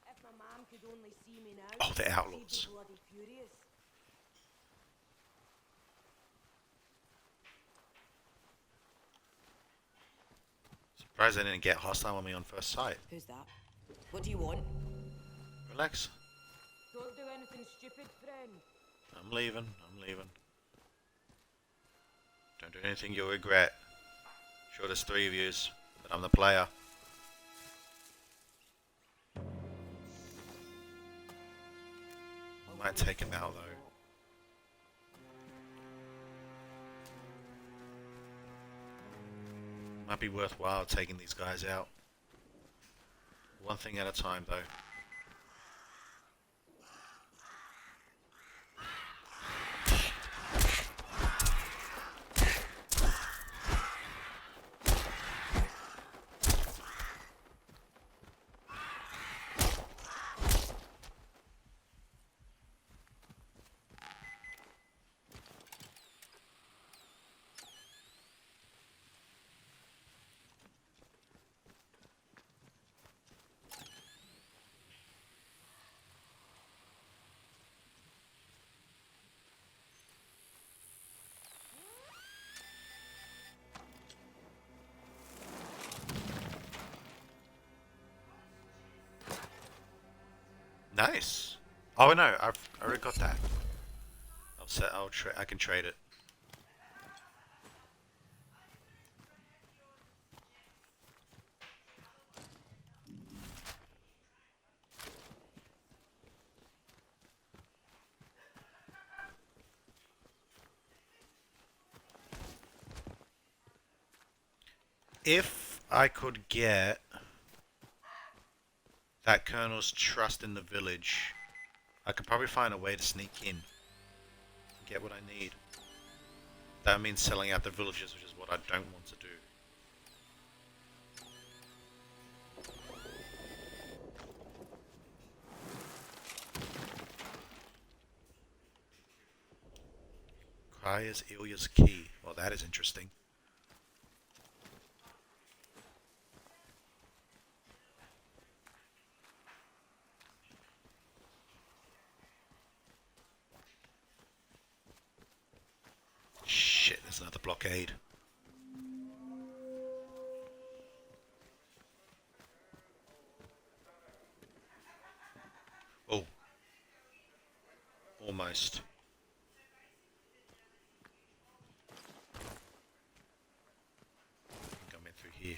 If my mom could only see me now, Oh, the outlaws. she'd be bloody furious. Surprised I didn't get hostile on me on first sight. Who's that? What do you want? Relax. Don't do anything stupid, friend. I'm leaving. Don't do anything you'll regret. Sure, there's 3 of yous, but I'm the player. I might take him out though. Might be worthwhile taking these guys out. One thing at a time, though. Nice. Oh no, I already got that. I can trade it. If I could get that Colonel's trust in the village, I could probably find a way to sneak in and get what I need. That means selling out the villages, which is what I don't want to do. Cryer's Ilya's key. Well, that is interesting. Shit, there's another blockade. Oh. Almost. I think I'm in through here.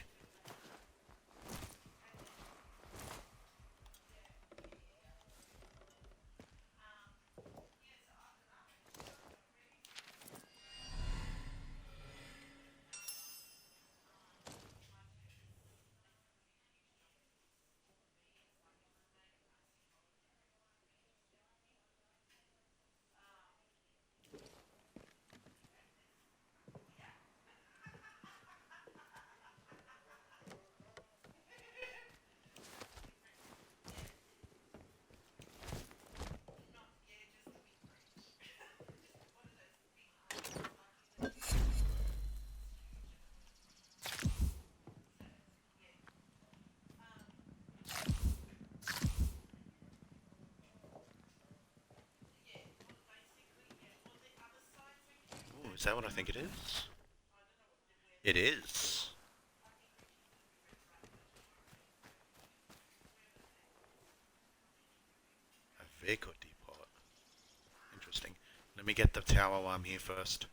Is that what I think it is? It is. A vehicle depot. Interesting. Let me get the tower while I'm here first.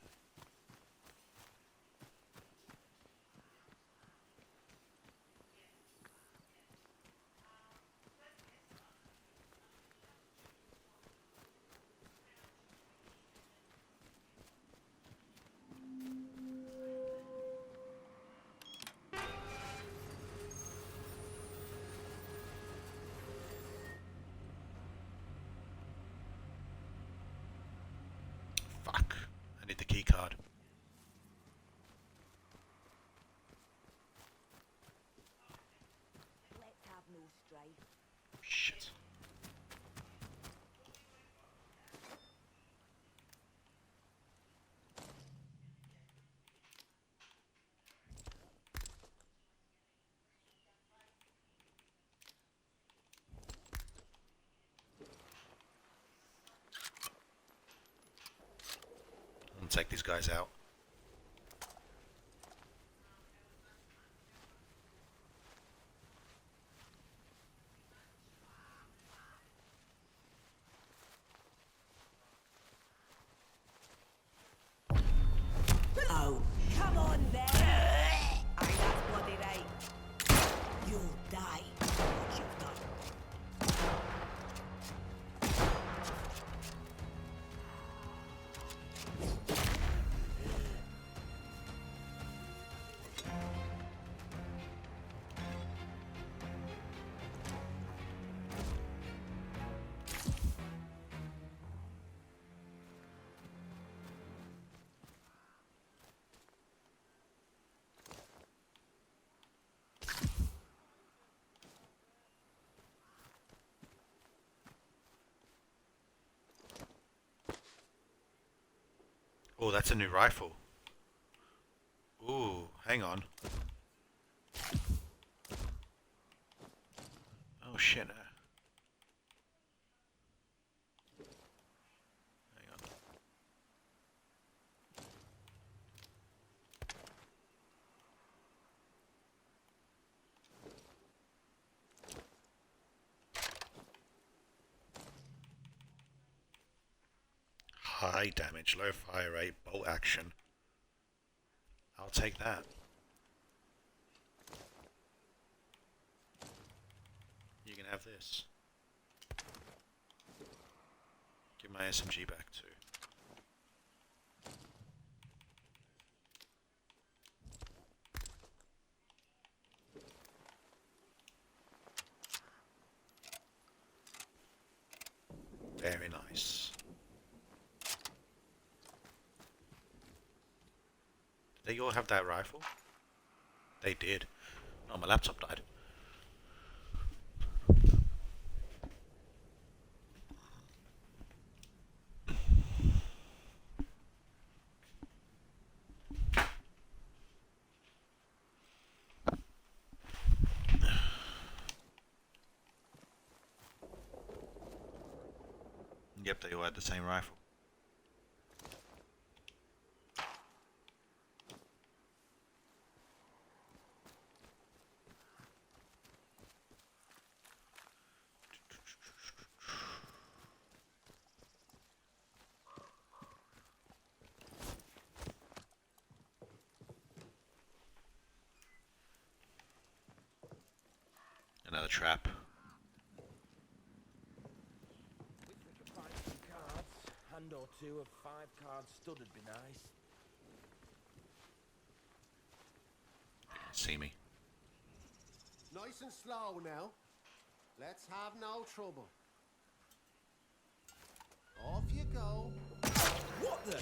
Fuck. I need the key card. Let's have no strife. Shit. I'm gonna take these guys out. Oh, come on then! Aye, that's bloody right. You'll die for what you've done. Oh, that's a new rifle. Ooh, hang on. Oh shit. Hang on. High damage, low fire rate, bolt action. I'll take that. You can have this. Give my SMG back too. Very nice. Did they all have that rifle? They did. Oh, my laptop died. Yep, they all had the same rifle. Another trap. Wish we could find some cards. Hand or two of 5-card stud would be nice. They can't see me. Nice and slow now. Let's have no trouble. Off you go. What the?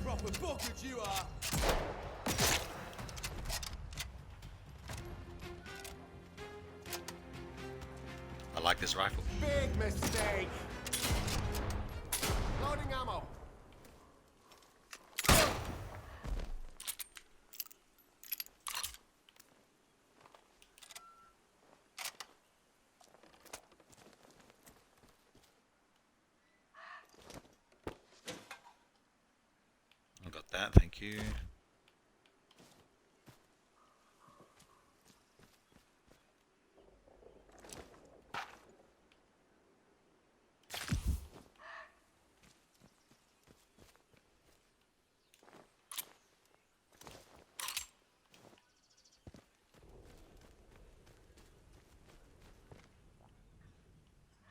Proper bucket you are! I like this rifle. Big mistake. Loading ammo. I got that, thank you.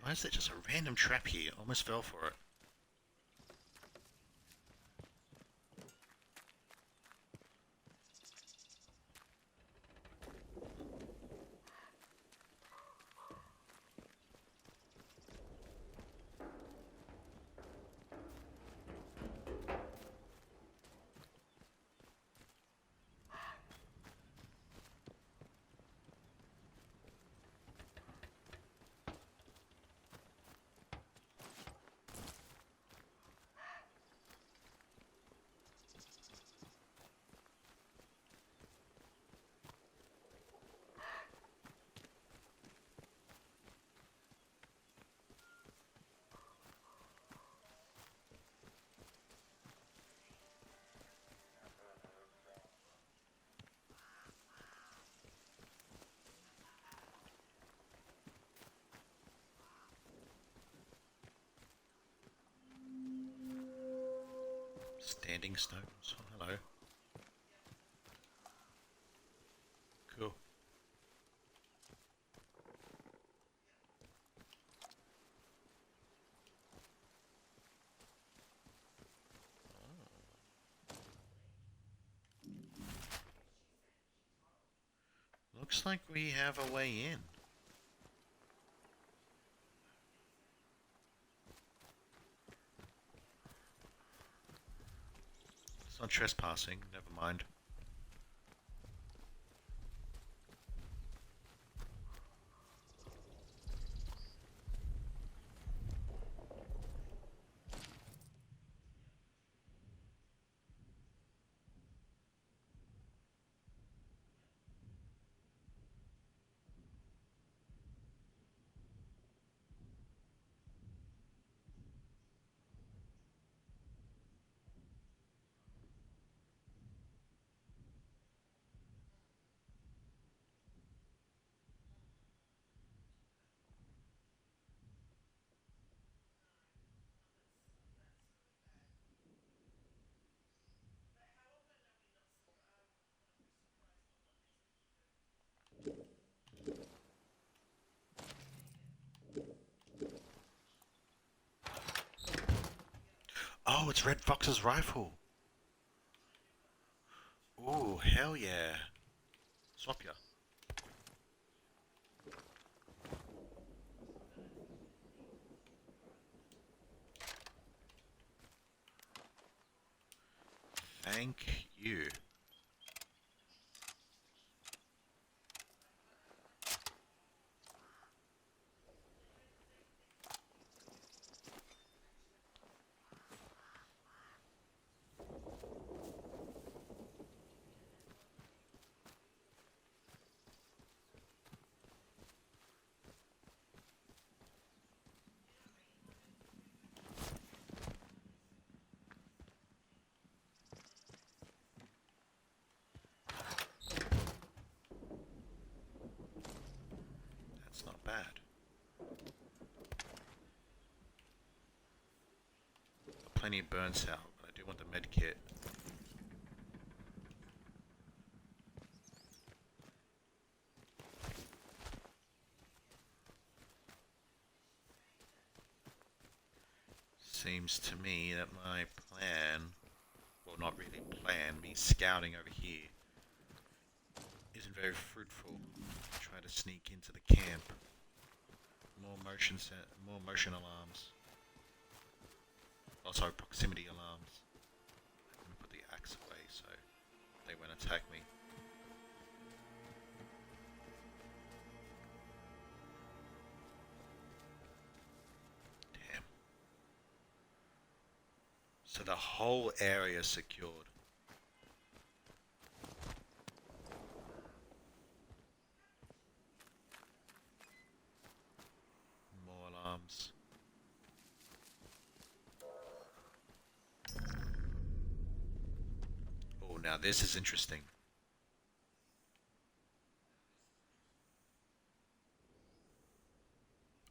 Why is there just a random trap here? Almost fell for it. Standing stones. Oh, hello. Cool. Looks like we have a way in. It's not trespassing, never mind. Oh, it's Red Fox's rifle. Ooh, hell yeah. Swap ya. Thank you. That's not bad. Plenty of burn cell, but I do want the med kit. Seems to me that my plan, well not really plan, me scouting over here, isn't very fruitful. Try to sneak into the camp. More motion alarms. Oh, sorry, proximity alarms. Let me put the axe away so they won't attack me. Damn. So the whole area is secured. More alarms. Oh, now this is interesting.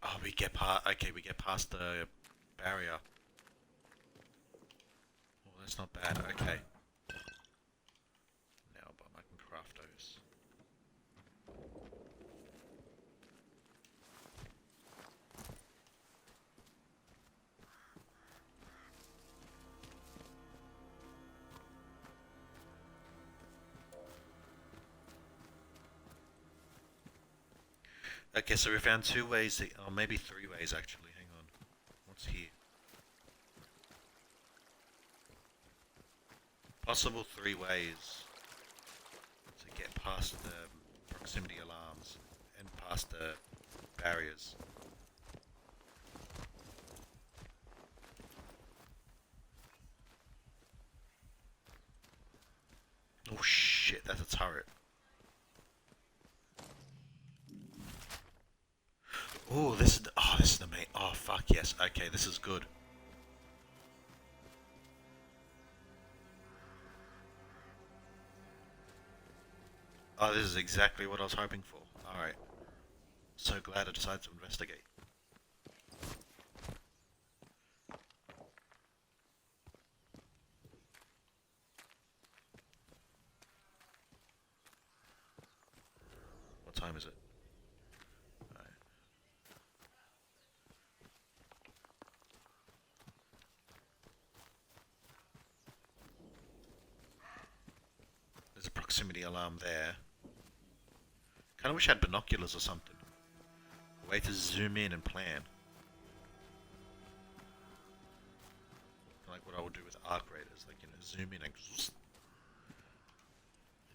Oh, we get past. Okay, we get past the barrier. Oh, that's not bad. Okay. Now, but I can craft those. Okay, so we found 2 ways, or maybe 3 ways actually. Hang on. What's here? Possible 3 ways to get past the proximity alarms and past the barriers. Oh shit, that's a turret. Oh, this is the main. Oh fuck yes. Okay, this is good. Oh, this is exactly what I was hoping for. Alright. So glad I decided to investigate. What time is it? Alright. There's a proximity alarm there. Kinda wish I had binoculars or something. A way to zoom in and plan. Like what I would do with arc raiders, like, you know, zoom in and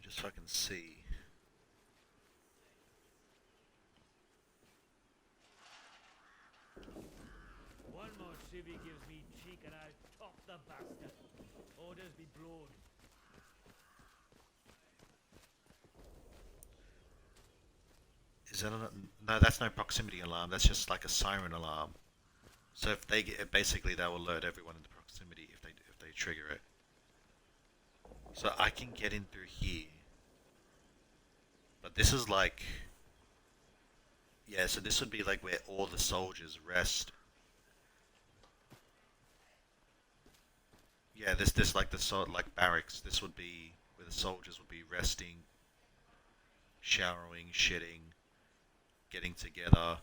just fucking see. One more civvy gives me cheek and I'll top the bastard. Orders be blown. Is that no, that's no proximity alarm, that's just like a siren alarm. So if they get it, basically that will alert everyone in the proximity if they trigger it. So I can get in through here. But this is like, yeah, so this would be like where all the soldiers rest. Yeah, this like like barracks. This would be where the soldiers would be resting, showering, shitting, getting together.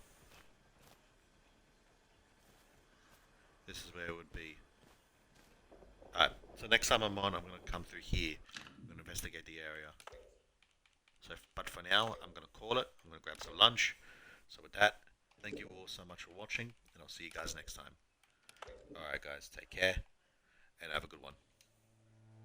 This is where it would be. So next time I'm on, I'm going to come through here. I'm going to investigate the area. So, but for now, I'm going to call it. I'm going to grab some lunch. So with that, thank you all so much for watching, and I'll see you guys next time. Alright guys, take care.